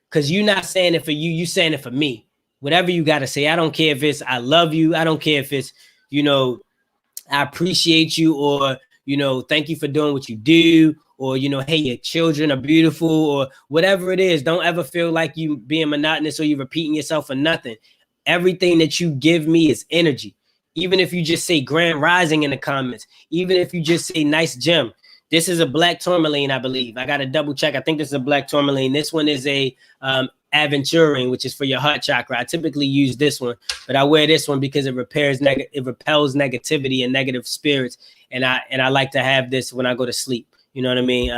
Because you're not saying it for you, you're saying it for me. Whatever you got to say. I don't care if it's I love you. I don't care if it's, I appreciate you, or, thank you for doing what you do, or, hey, your children are beautiful, or whatever it is. Don't ever feel like you being monotonous or you repeating yourself for nothing. Everything that you give me is energy. Even if you just say grand rising in the comments, even if you just say nice gem, This is a black tourmaline, I believe. I got to double check. I think this is a black tourmaline. This one is a aventurine, which is for your heart chakra. I typically use this one, but I wear this one because it repels negativity and negative spirits. And I like to have this when I go to sleep. You know what I mean?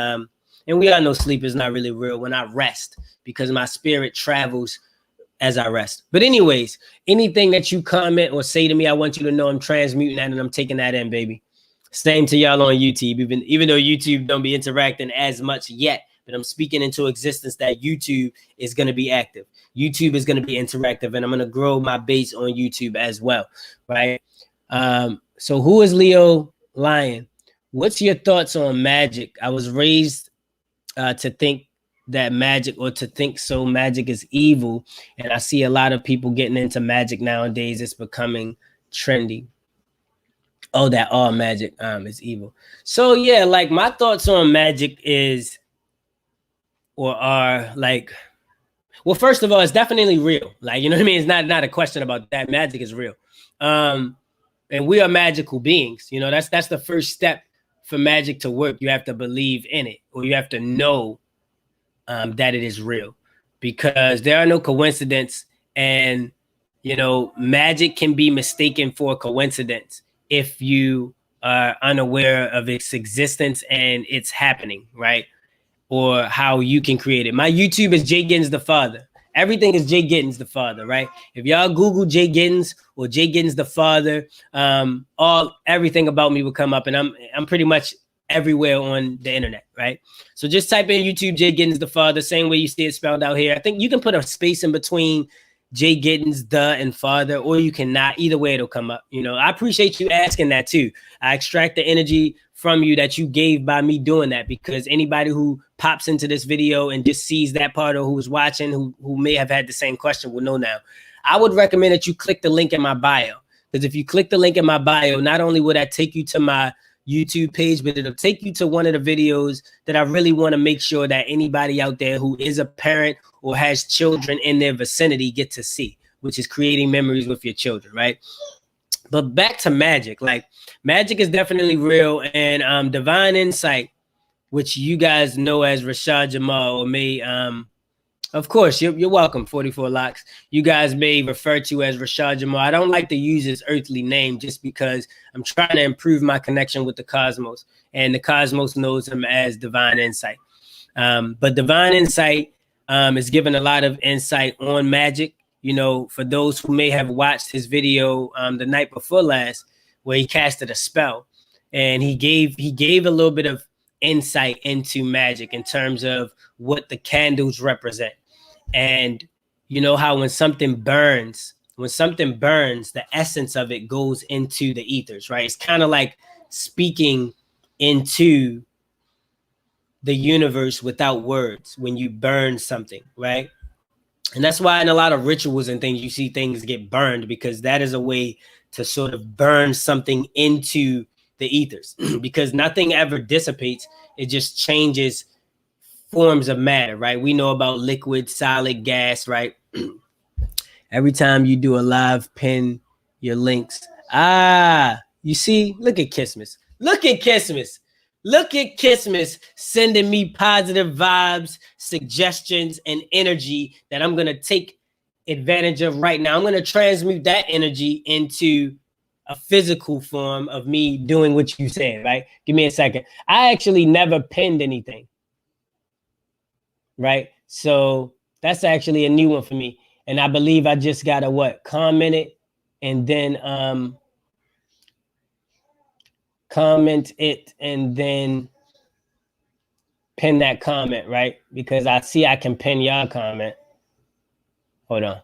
And we all know sleep is not really real when I rest, because my spirit travels as I rest. But anyways, anything that you comment or say to me, I want you to know I'm transmuting that and I'm taking that in, baby. Same to y'all on YouTube, even though YouTube don't be interacting as much yet, but I'm speaking into existence that YouTube is going to be active. YouTube is going to be interactive, and I'm going to grow my base on YouTube as well, right? So who is Leo Lion? What's your thoughts on magic? I was raised to think that magic, or to think so magic is evil, and I see a lot of people getting into magic nowadays. It's becoming trendy. Oh, that all magic is evil. So yeah, like my thoughts on magic is, or are like, well, first of all, it's definitely real. Like, you know what I mean? It's not a question about that. Magic is real. And we are magical beings. You know, that's the first step for magic to work. You have to believe in it, or you have to know that it is real, because there are no coincidences. And, you know, magic can be mistaken for coincidence if you are unaware of its existence and its happening, right? Or how you can create it. My YouTube is JGiddins the Father. Everything is JGiddins the Father, right? If y'all Google JGiddins or JGiddins the Father, everything about me will come up, and I'm pretty much everywhere on the internet, right? So just type in YouTube JGiddins the Father, same way you see it spelled out here. I think you can put a space in between JGiddins, the, and Father, or you cannot. Either way, it'll come up. You know, I appreciate you asking that too. I extract the energy from you that you gave by me doing that, because anybody who pops into this video and just sees that part, or who's watching, who may have had the same question, will know now. I would recommend that you click the link in my bio, because if you click the link in my bio, not only will that take you to my YouTube page, but it'll take you to one of the videos that I really want to make sure that anybody out there who is a parent or has children in their vicinity get to see, which is creating memories with your children, right? But back to magic. Like, magic is definitely real, and divine insight, which you guys know as Rashad Jamal, or may, of course, you're welcome, 44 Locks. You guys may refer to as Rashad Jamal. I don't like to use his earthly name just because I'm trying to improve my connection with the cosmos, and the cosmos knows him as divine insight. But divine insight is giving a lot of insight on magic. You know, for those who may have watched his video the night before last, where he casted a spell, and he gave a little bit of insight into magic in terms of what the candles represent. And you know how when something burns, the essence of it goes into the ethers, right? It's kind of like speaking into the universe without words when you burn something, right? And that's why in a lot of rituals and things, you see things get burned, because that is a way to sort of burn something into the ethers, because nothing ever dissipates. It just changes forms of matter, right? We know about liquid, solid, gas, right? Every time you do a live, pin your links. You see, look at Christmas. Look at Christmas. Look at Christmas sending me positive vibes, suggestions, and energy that I'm going to take advantage of right now. I'm going to transmute that energy into a physical form of me doing what you said, right? Give me a second. I actually never pinned anything, right? So that's actually a new one for me. And I believe I just got to comment it, and then comment it, and then pin that comment, right? Because I see I can pin your comment. Hold on.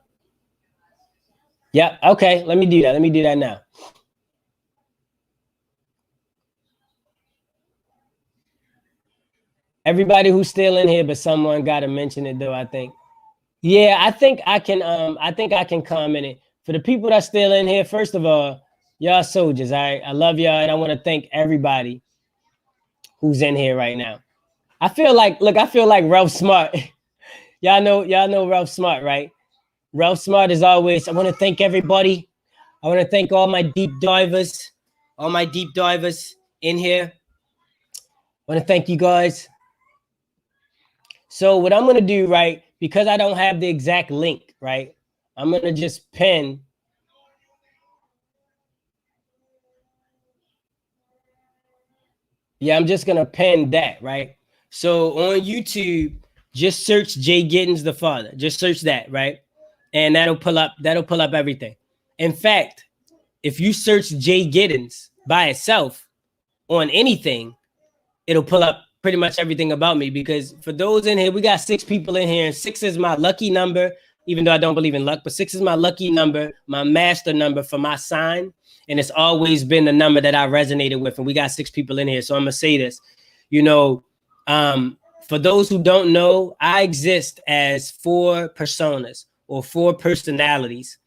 Yep. Okay. Let me do that. Let me do that now. Everybody who's still in here, but someone got to mention it though, I think. Yeah, I think I can comment it. For the people that's still in here, first of all, y'all soldiers, all right? I love y'all, and I want to thank everybody who's in here right now. I feel like Ralph Smart. y'all know Ralph Smart, right? Ralph Smart is always, I want to thank everybody. I want to thank all my deep divers in here. want to thank you guys. So what I'm going to do, right, because I don't have the exact link, right, I'm going to just pin. Yeah, I'm just going to pin that, right? So on YouTube, just search JGiddins the Father. Just search that, right? And that'll pull up everything. In fact, if you search JGiddins by itself on anything, it'll pull up pretty much everything about me, because for those in here, we got 6 people in here, and 6 is my lucky number, even though I don't believe in luck, but 6 is my lucky number, my master number for my sign. And it's always been the number that I resonated with. And we got 6 people in here. So I'm going to say this, you know, for those who don't know, I exist as 4 personas or 4 personalities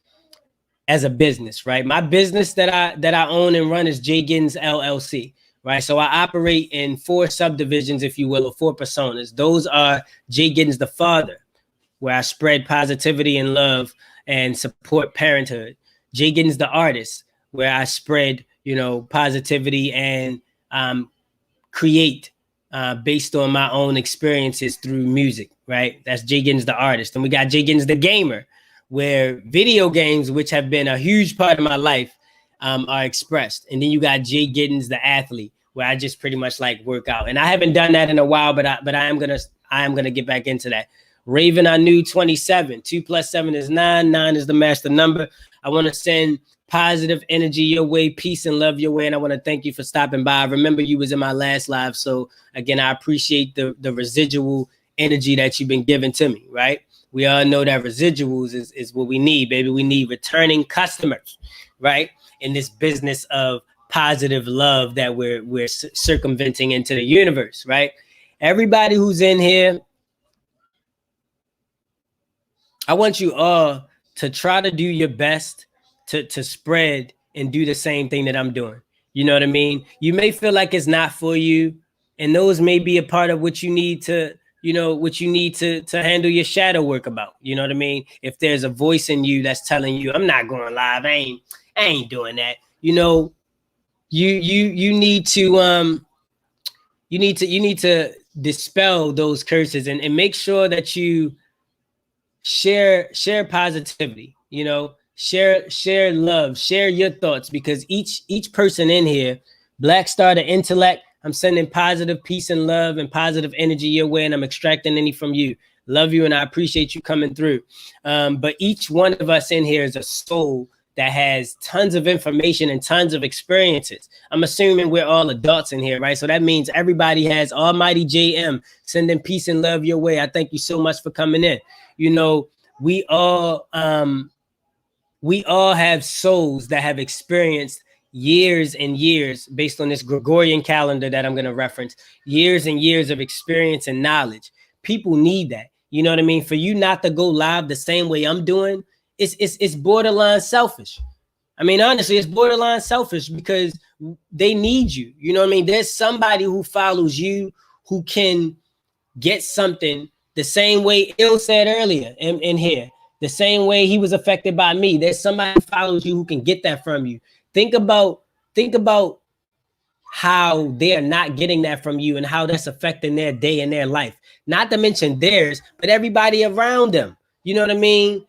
as a business, right? My business that I own and run is JGiddins LLC, right? So I operate in 4 subdivisions, if you will, or 4 personas. Those are JGiddins the Father, where I spread positivity and love and support parenthood. JGiddins the Artist, where I spread, you know, positivity and create based on my own experiences through music, right? That's JGiddins the Artist. And we got JGiddins the Gamer, where video games, which have been a huge part of my life, are expressed. And then you got JGiddins the Athlete, where I just pretty much like work out. And I haven't done that in a while, but I am gonna get back into that. Raven, I knew 27. 2 + 7 is 9. 9 is the master number. I want to send positive energy your way, peace and love your way. And I want to thank you for stopping by. I remember you was in my last live. So again, I appreciate the residual energy that you've been giving to me, right? We all know that residuals is what we need, baby. We need returning customers, right? In this business of positive love that we're circumventing into the universe, right? Everybody who's in here, I want you all to try to do your best to spread and do the same thing that I'm doing. You know what I mean? You may feel like it's not for you, and those may be a part of what you need to, you know, what you need to handle your shadow work about. You know what I mean? If there's a voice in you that's telling you, I'm not going live, I ain't doing that. You know, you need to you need to dispel those curses and make sure that you share positivity, you know, share love, share your thoughts, because each person in here, Black Star the Intellect, I'm sending positive peace and love and positive energy your way, and I'm extracting any from you. Love you, and I appreciate you coming through. But each one of us in here is a soul that has tons of information and tons of experiences. I'm assuming we're all adults in here, right? So that means everybody has Almighty JM sending peace and love your way. I thank you so much for coming in. You know, we all have souls that have experienced years and years, based on this Gregorian calendar that I'm going to reference, years and years of experience and knowledge. People need that. You know what I mean? For you not to go live the same way I'm doing, it's borderline selfish. I mean, honestly, it's borderline selfish, because they need you. You know what I mean? There's somebody who follows you who can get something the same way Il said earlier in here, the same way he was affected by me. There's somebody who follows you who can get that from you. Think about how they're not getting that from you and how that's affecting their day and their life. Not to mention theirs, but everybody around them. You know what I mean?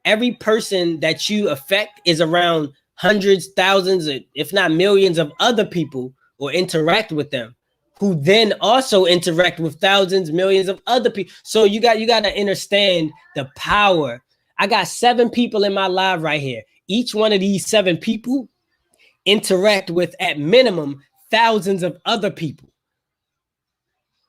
Every person that you affect is around hundreds, thousands, if not millions of other people, or interact with them, who then also interact with thousands, millions of other people. So you got to understand the power. I got 7 people in my live right here. Each one of these 7 people interact with, at minimum, thousands of other people,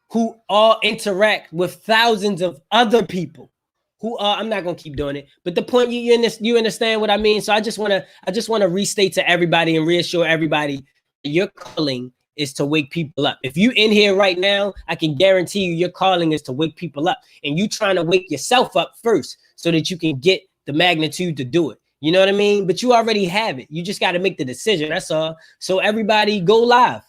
who all interact with thousands of other people, who are, I'm not gonna keep doing it, but the point, you understand what I mean. So I just want to restate to everybody and reassure everybody, your calling is to wake people up. If you in here right now, I can guarantee you your calling is to wake people up, and you trying to wake yourself up first so that you can get the magnitude to do it. You know what I mean? But you already have it. You just got to make the decision. That's all. So everybody go live.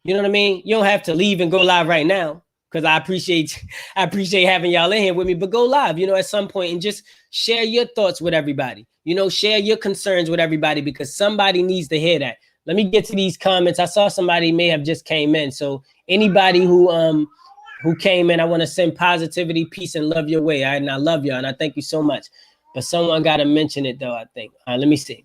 You know what I mean? You don't have to leave and go live right now, because I appreciate having y'all in here with me, but go live, you know, at some point, and just share your thoughts with everybody. You know, share your concerns with everybody, because somebody needs to hear that. let me get to these comments. I saw somebody may have just came in. So anybody who came in, I want to send positivity, peace, and love your way. All right, and I love y'all, and I thank you so much. But someone got to mention it, though, I think. All right, let me see.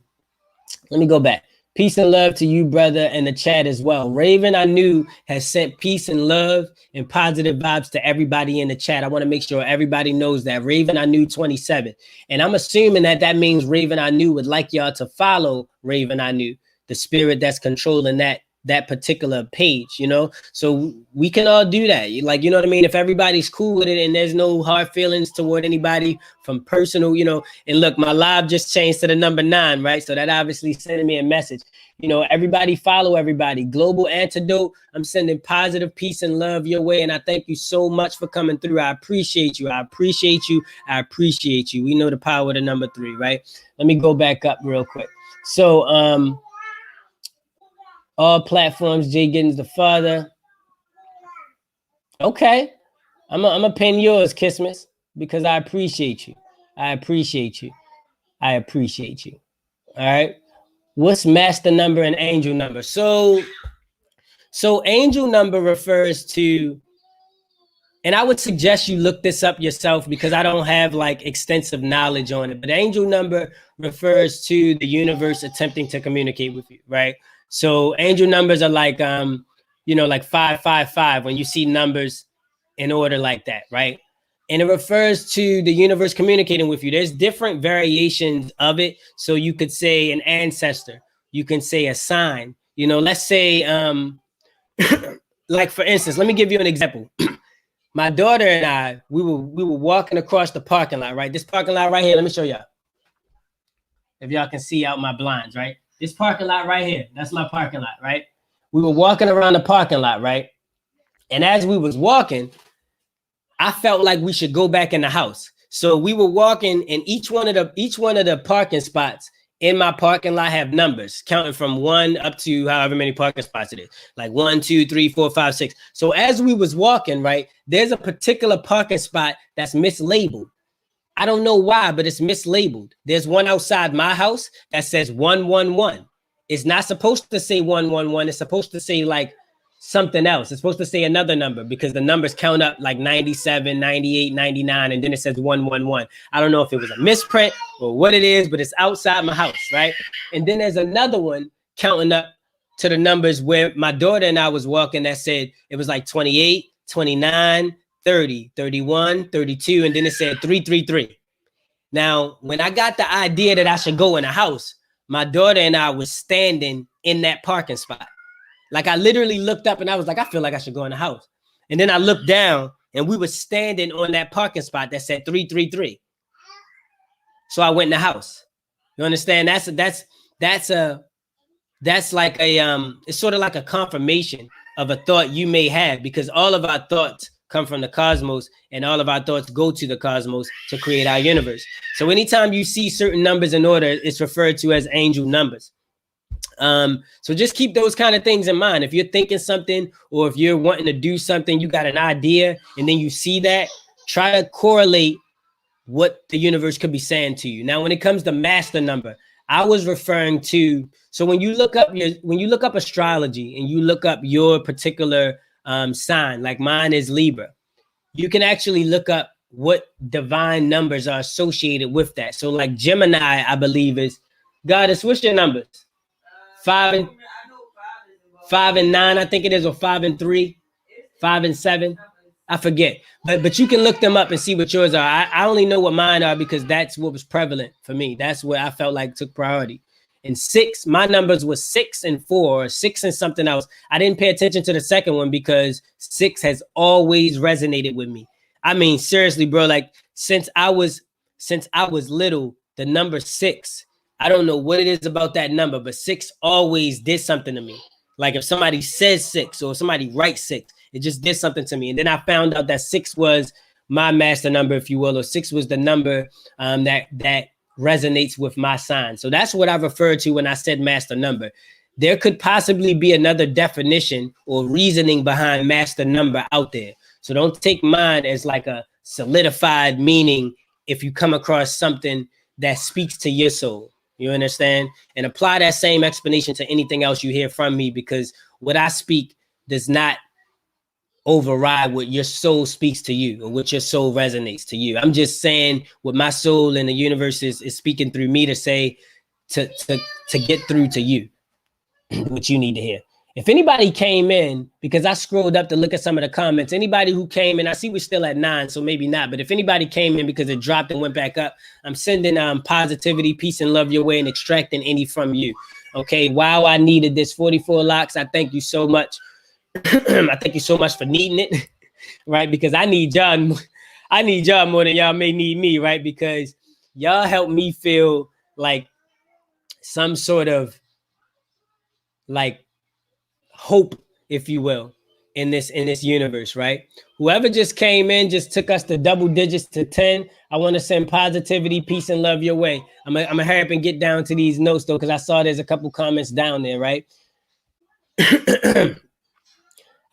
Let me go back. Peace and love to you, brother, and the chat as well. Raven, I knew, has sent peace and love and positive vibes to everybody in the chat. I want to make sure everybody knows that. Raven, I knew 27. And I'm assuming that means Raven, I knew would like y'all to follow Raven, I knew, the spirit that's controlling that particular page, you know? So we can all do that. Like, you know what I mean? If everybody's cool with it and there's no hard feelings toward anybody from personal, you know, and look, my live just changed to the number 9, right? So that obviously sending me a message. You know, everybody follow everybody. Global Antidote, I'm sending positive peace and love your way. And I thank you so much for coming through. I appreciate you. I appreciate you. I appreciate you. We know the power of the number 3, right? Let me go back up real quick. So, all platforms, JGiddins the father. Okay. I'm gonna pin yours, Christmas, because I appreciate you. I appreciate you. I appreciate you. All right. What's master number and angel number? So angel number refers to, and I would suggest you look this up yourself because I don't have like extensive knowledge on it, but angel number refers to the universe attempting to communicate with you, right? So angel numbers are like, you know, like 555 when you see numbers in order like that, right? And it refers to the universe communicating with you. There's different variations of it. So you could say an ancestor, you can say a sign, you know, let's say, like for instance, let me give you an example. My daughter and I, we were walking across the parking lot, right? This parking lot right here, let me show y'all. If y'all can see out my blinds, right? This parking lot right here, that's my parking lot, right? We were walking around the parking lot, right? And as we was walking, I felt like we should go back in the house. So we were walking, and each one of the parking spots in my parking lot have numbers, counting from 1 up to however many parking spots it is, like 1, 2, 3, 4, 5, 6. So as we was walking, right, there's a particular parking spot that's mislabeled. I don't know why, but it's mislabeled. There's one outside my house that says 111. It's not supposed to say 111. It's supposed to say like something else. It's supposed to say another number because the numbers count up like 97, 98, 99, and then it says 111. I don't know if it was a misprint or what it is, but it's outside my house, right? And then there's another one counting up to the numbers where my daughter and I was walking that said it was like 28, 29, 30, 31, 32, and then it said 333. Now, when I got the idea that I should go in a house, my daughter and I was standing in that parking spot. Like I literally looked up and I was like, I feel like I should go in the house. And then I looked down and we were standing on that parking spot that said 333. So I went in the house. You understand? That's like a it's sort of like a confirmation of a thought you may have, because all of our thoughts come from the cosmos and all of our thoughts go to the cosmos to create our universe. So anytime you see certain numbers in order, it's referred to as angel numbers. So just keep those kind of things in mind. If you're thinking something or if you're wanting to do something, you got an idea and then you see that, try to correlate what the universe could be saying to you. Now, when it comes to master number, I was referring to, so when you look up astrology and you look up your particular sign, like mine is Libra, you can actually look up what divine numbers are associated with that. So like Gemini, I believe is, Goddess, what's your numbers? 5 and 9, I think it is, or 5 and 3, 5 and 7. I forget, but you can look them up and see what yours are. I only know what mine are because that's what was prevalent for me. That's what I felt like took priority. And 6, my numbers was 6 and 4, or 6 and something else. I didn't pay attention to the second one because 6 has always resonated with me. I mean, seriously, bro, like since I was little, the number 6, I don't know what it is about that number, but 6 always did something to me. Like if somebody says 6 or somebody writes 6, it just did something to me. And then I found out that 6 was my master number, if you will, or 6 was the number that resonates with my sign. So that's what I referred to when I said master number. There could possibly be another definition or reasoning behind master number out there. So don't take mine as like a solidified meaning if you come across something that speaks to your soul. You understand? And apply that same explanation to anything else you hear from me, because what I speak does not override what your soul speaks to you or what your soul resonates to you. I'm just saying what my soul and the universe is speaking through me to say to get through to you what you need to hear. If anybody came in, because I scrolled up to look at some of the comments, anybody who came in, I see we're still at 9, so maybe not. But if anybody came in because it dropped and went back up, I'm sending positivity, peace, and love your way and extracting any from you. Okay, wow, I needed this 44 locks. I thank you so much. I thank you so much for needing it, right? Because I need y'all. I need y'all more than y'all may need me, right? Because y'all help me feel like some sort of like hope, if you will, in this universe, right? Whoever just came in, just took us to double digits to 10. I want to send positivity, peace, and love your way. I'm gonna hurry up and get down to these notes though, because I saw there's a couple comments down there, right?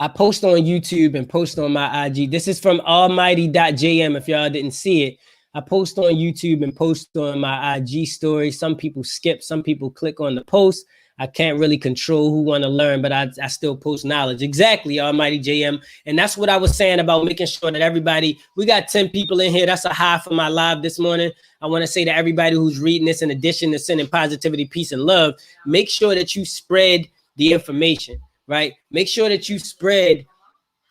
I post on YouTube and post on my IG. This is from almighty.jm if y'all didn't see it. I post on YouTube and post on my IG story. Some people skip, some people click on the post. I can't really control who want to learn, but I still post knowledge. Exactly, Almighty JM. And that's what I was saying about making sure that everybody, we got 10 people in here. That's a high for my live this morning. I want to say to everybody who's reading this, in addition to sending positivity, peace, and love, make sure that you spread the information, right? Make sure that you spread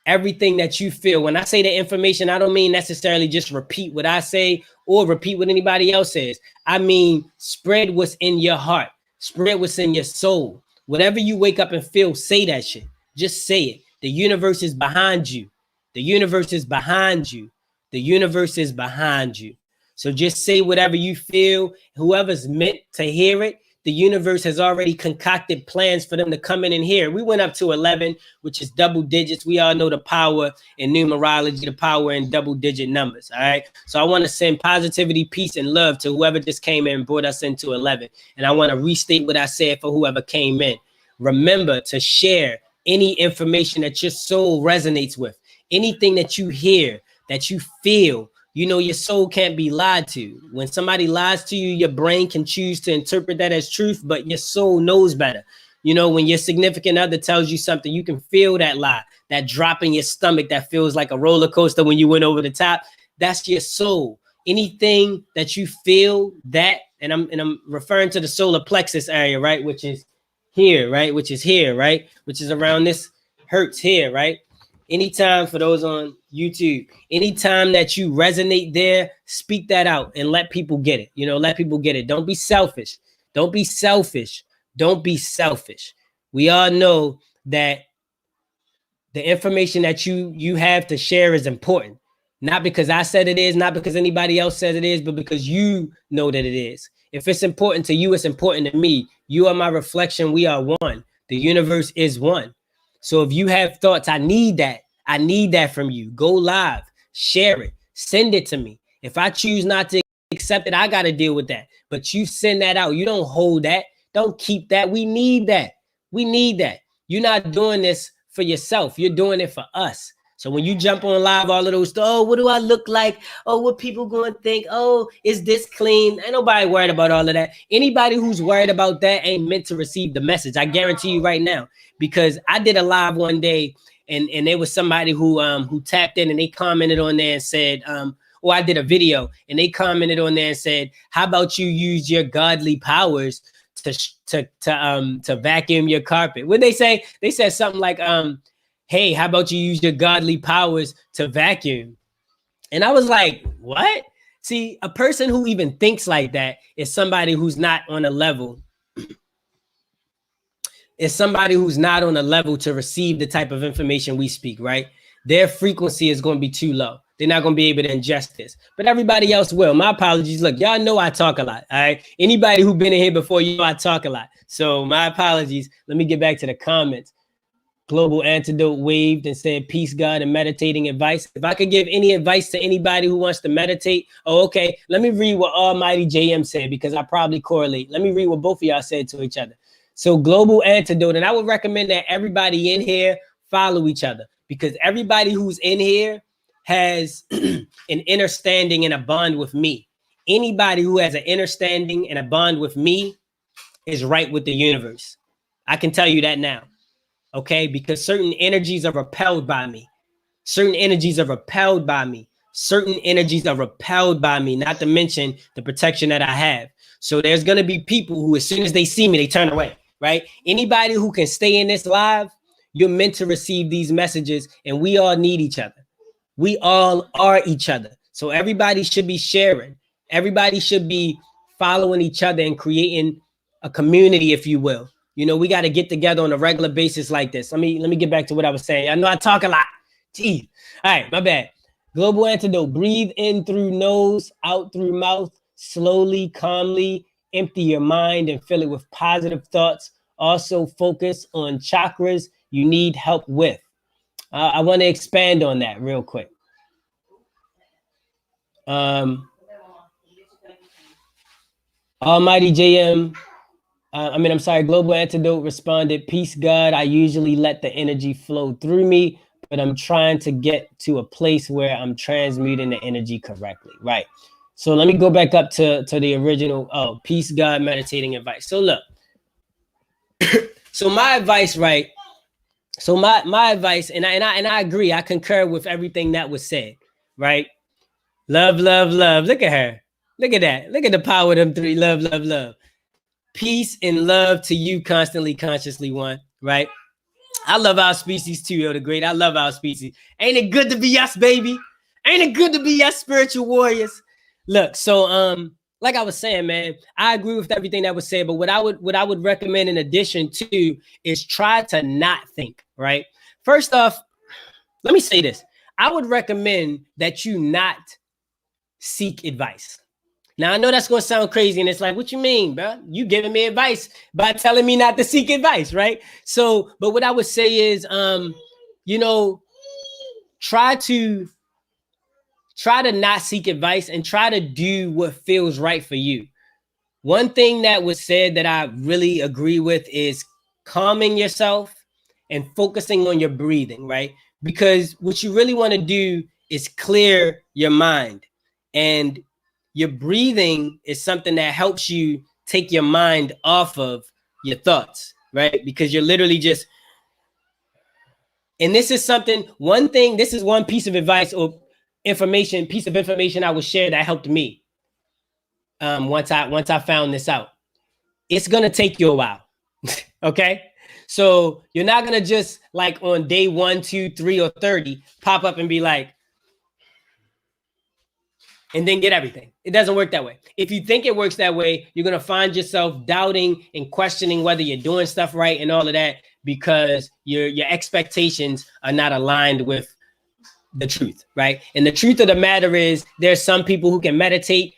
everything that you feel. When I say the information, I don't mean necessarily just repeat what I say or repeat what anybody else says. I mean, spread what's in your heart. Spread what's in your soul. Whatever you wake up and feel, say that shit. Just say it. The universe is behind you. The universe is behind you. The universe is behind you. So just say whatever you feel. Whoever's meant to hear it, the universe has already concocted plans for them to come in and hear. We went up to 11, which is double digits. We all know the power in numerology, the power in double digit numbers. All right. So I want to send positivity, peace, and love to whoever just came in and brought us into 11. And I want to restate what I said for whoever came in. Remember to share any information that your soul resonates with, anything that you hear, that you feel. You know, your soul can't be lied to. When somebody lies to you, your brain can choose to interpret that as truth, but your soul knows better. You know, when your significant other tells you something, you can feel that lie, that drop in your stomach that feels like a roller coaster when you went over the top. That's your soul. Anything that you feel that, and I'm referring to the solar plexus area, right? Which is here, right? Which is here, right? Which is around this hertz here, right? Anytime, for those on YouTube, anytime that you resonate there, speak that out and let people get it. You know, let people get it. Don't be selfish. Don't be selfish. Don't be selfish. We all know that the information that you have to share is important. Not because I said it is, not because anybody else says it is, but because you know that it is. If it's important to you, it's important to me. You are my reflection. We are one. The universe is one. So if you have thoughts, I need that. I need that from you. Go live, share it, send it to me. If I choose not to accept it, I got to deal with that. But you send that out. You don't hold that. Don't keep that. We need that. We need that. You're not doing this for yourself. You're doing it for us. So when you jump on live, all of those, oh, what do I look like? Oh, what people going to think? Oh, is this clean? Ain't nobody worried about all of that. Anybody who's worried about that ain't meant to receive the message. I guarantee you right now, because I did a live one day and there was somebody who tapped in and they commented on there and said, or I did a video and they commented on there and said, how about you use your godly powers to vacuum your carpet? What they say? They said something like, hey, how about you use your godly powers to vacuum? And I was like, what? See, a person who even thinks like that is somebody who's not on a level. Is somebody who's not on a level to receive the type of information we speak, right? Their frequency is going to be too low. They're not going to be able to ingest this, but everybody else will. My apologies. Look, y'all know I talk a lot. All right. Anybody who's been in here before, you know I talk a lot. So my apologies. Let me get back to the comments. Global Antidote waved and said, peace, God, and meditating advice. If I could give any advice to anybody who wants to meditate, oh, okay. Let me read what Almighty JM said, because I probably correlate. Let me read what both of y'all said to each other. So Global Antidote, and I would recommend that everybody in here follow each other, because everybody who's in here has an understanding and a bond with me. anybody who has an understanding and a bond with me is right with the universe. I can tell you that now. Okay, because certain energies are repelled by me. Certain energies are repelled by me. Certain energies are repelled by me, not to mention the protection that I have. So there's going to be people who, as soon as they see me, they turn away, right? Anybody who can stay in this live, you're meant to receive these messages, and we all need each other. We all are each other. So everybody should be sharing. Everybody should be following each other and creating a community, if you will. You know, we got to get together on a regular basis like this. Let me get back to what I was saying. I know I talk a lot. Gee. All right, my bad. Global antidote. Breathe in through nose, out through mouth, slowly, calmly. Empty your mind and fill it with positive thoughts. Also focus on chakras you need help with. I want to expand on that real quick. Almighty JM, I'm sorry, Global Antidote responded, peace, God. I usually let the energy flow through me, but I'm trying to get to a place where I'm transmuting the energy correctly. Right. So let me go back up to the original, peace, God, meditating advice. So look, so my advice, right? So my advice, and I agree, I concur with everything that was said, right? Love, love, love. Look at her. Look at that. Look at the power of them three. Love, love, love. Peace and love to you, constantly, consciously one, right? I love our species too, yo, the great. I love our species. Ain't it good to be us, baby? Ain't it good to be us, spiritual warriors? Look, so like I was saying, man, I agree with everything that was said, but what I would recommend in addition to is try to not think, right? First off, let me say this. I would recommend that you not seek advice. Now, I know that's going to sound crazy, and it's like, what you mean, bro? You giving me advice by telling me not to seek advice, right? So, but what I would say is, you know, try to not seek advice and try to do what feels right for you. One thing that was said that I really agree with is calming yourself and focusing on your breathing, right? Because what you really want to do is clear your mind, and your breathing is something that helps you take your mind off of your thoughts, right? Because you're literally just, and this is something, one thing, this is one piece of advice or piece of information I would share that helped me. Once I found this out, it's going to take you a while. Okay. So you're not going to just like on day 1, 2, 3, or 30, pop up and be like, and then get everything. It doesn't work that way. If you think it works that way, you're going to find yourself doubting and questioning whether you're doing stuff right and all of that, because your expectations are not aligned with the truth, right? And the truth of the matter is there's some people who can meditate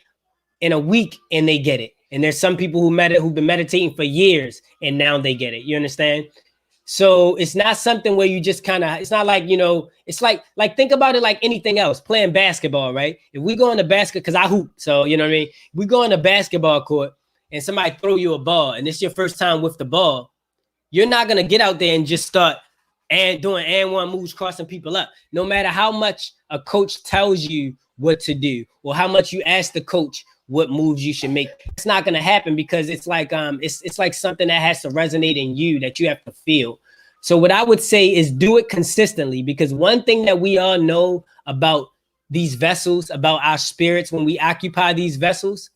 in a week and they get it. And there's some people who've been meditating for years and now they get it. You understand? So it's not something where you just kind of, it's not like, you know, it's like think about it like anything else, playing basketball, right? If we go on the basket, because I hoop, so you know what I mean? We go on the basketball court and somebody throw you a ball and it's your first time with the ball, you're not going to get out there and just start and doing and one moves, crossing people up. No matter how much a coach tells you what to do or how much you ask the coach what moves you should make, it's not going to happen, because it's like it's like something that has to resonate in you that you have to feel. So what I would say is do it consistently, because one thing that we all know about these vessels, about our spirits, when we occupy these vessels,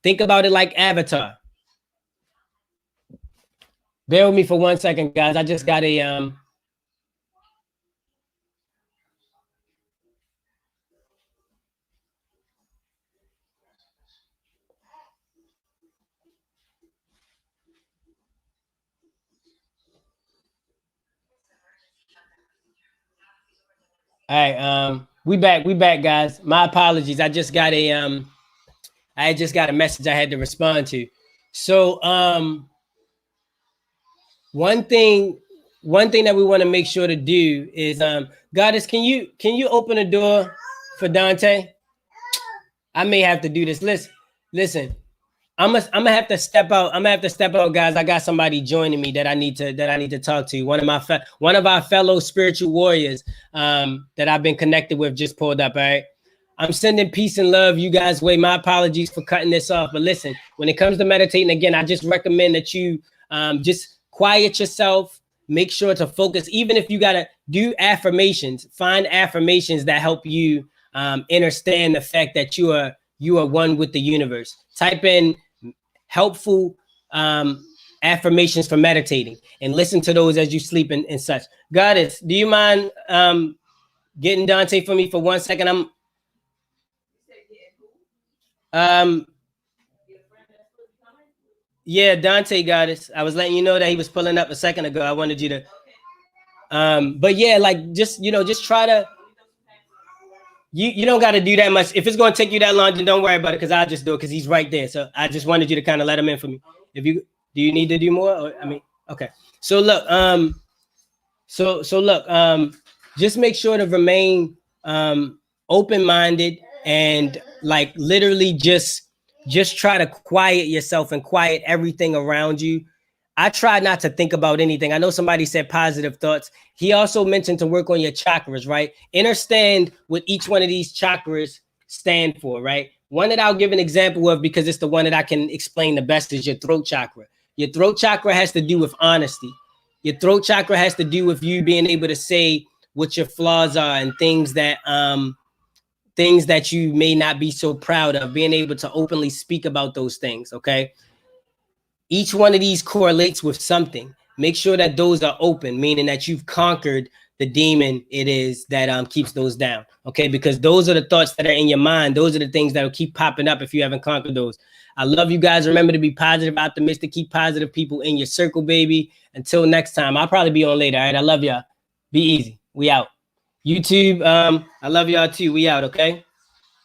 think about it like Avatar. Bear with me for 1 second, guys. I just got a all right, we back, guys. My apologies. I just got a message I had to respond to. So one thing that we want to make sure to do is Goddess, can you open the door for Dante? I may have to do this. Listen. I'm gonna have to step out. Guys. I got somebody joining me that I need to talk to. One of our fellow spiritual warriors that I've been connected with just pulled up. All right. I'm sending peace and love you guys' way. My apologies for cutting this off. But listen, when it comes to meditating, again, I just recommend that you just quiet yourself. Make sure to focus. Even if you got to do affirmations, find affirmations that help you understand the fact that you are one with the universe. Type in helpful affirmations for meditating and listen to those as you sleep and such. Goddess, do you mind getting Dante for me for 1 second? Yeah, Dante, Goddess. I was letting you know that he was pulling up a second ago. I wanted you to but yeah, like just just try to you don't got to do that much. If it's going to take you that long, then don't worry about it, because I'll just do it because he's right there. So I just wanted you to kind of let him in for me. If you do, you need to do more? Or, I mean, okay. So look, just make sure to remain open-minded and like literally just try to quiet yourself and quiet everything around you. I try not to think about anything. I know somebody said positive thoughts. He also mentioned to work on your chakras, right? Understand what each one of these chakras stand for, right? One that I'll give an example of, because it's the one that I can explain the best, is your throat chakra. Your throat chakra has to do with honesty. Your throat chakra has to do with you being able to say what your flaws are and things that you may not be so proud of, being able to openly speak about those things, okay? Each one of these correlates with something. Make sure that those are open, meaning that you've conquered the demon it is that keeps those down, okay? Because those are the thoughts that are in your mind. Those are the things that will keep popping up if you haven't conquered those. I love you guys. Remember to be positive, optimistic, keep positive people in your circle, baby. Until next time. I'll probably be on later, all right? I love y'all. Be easy. We out. YouTube, I love y'all too. We out, okay?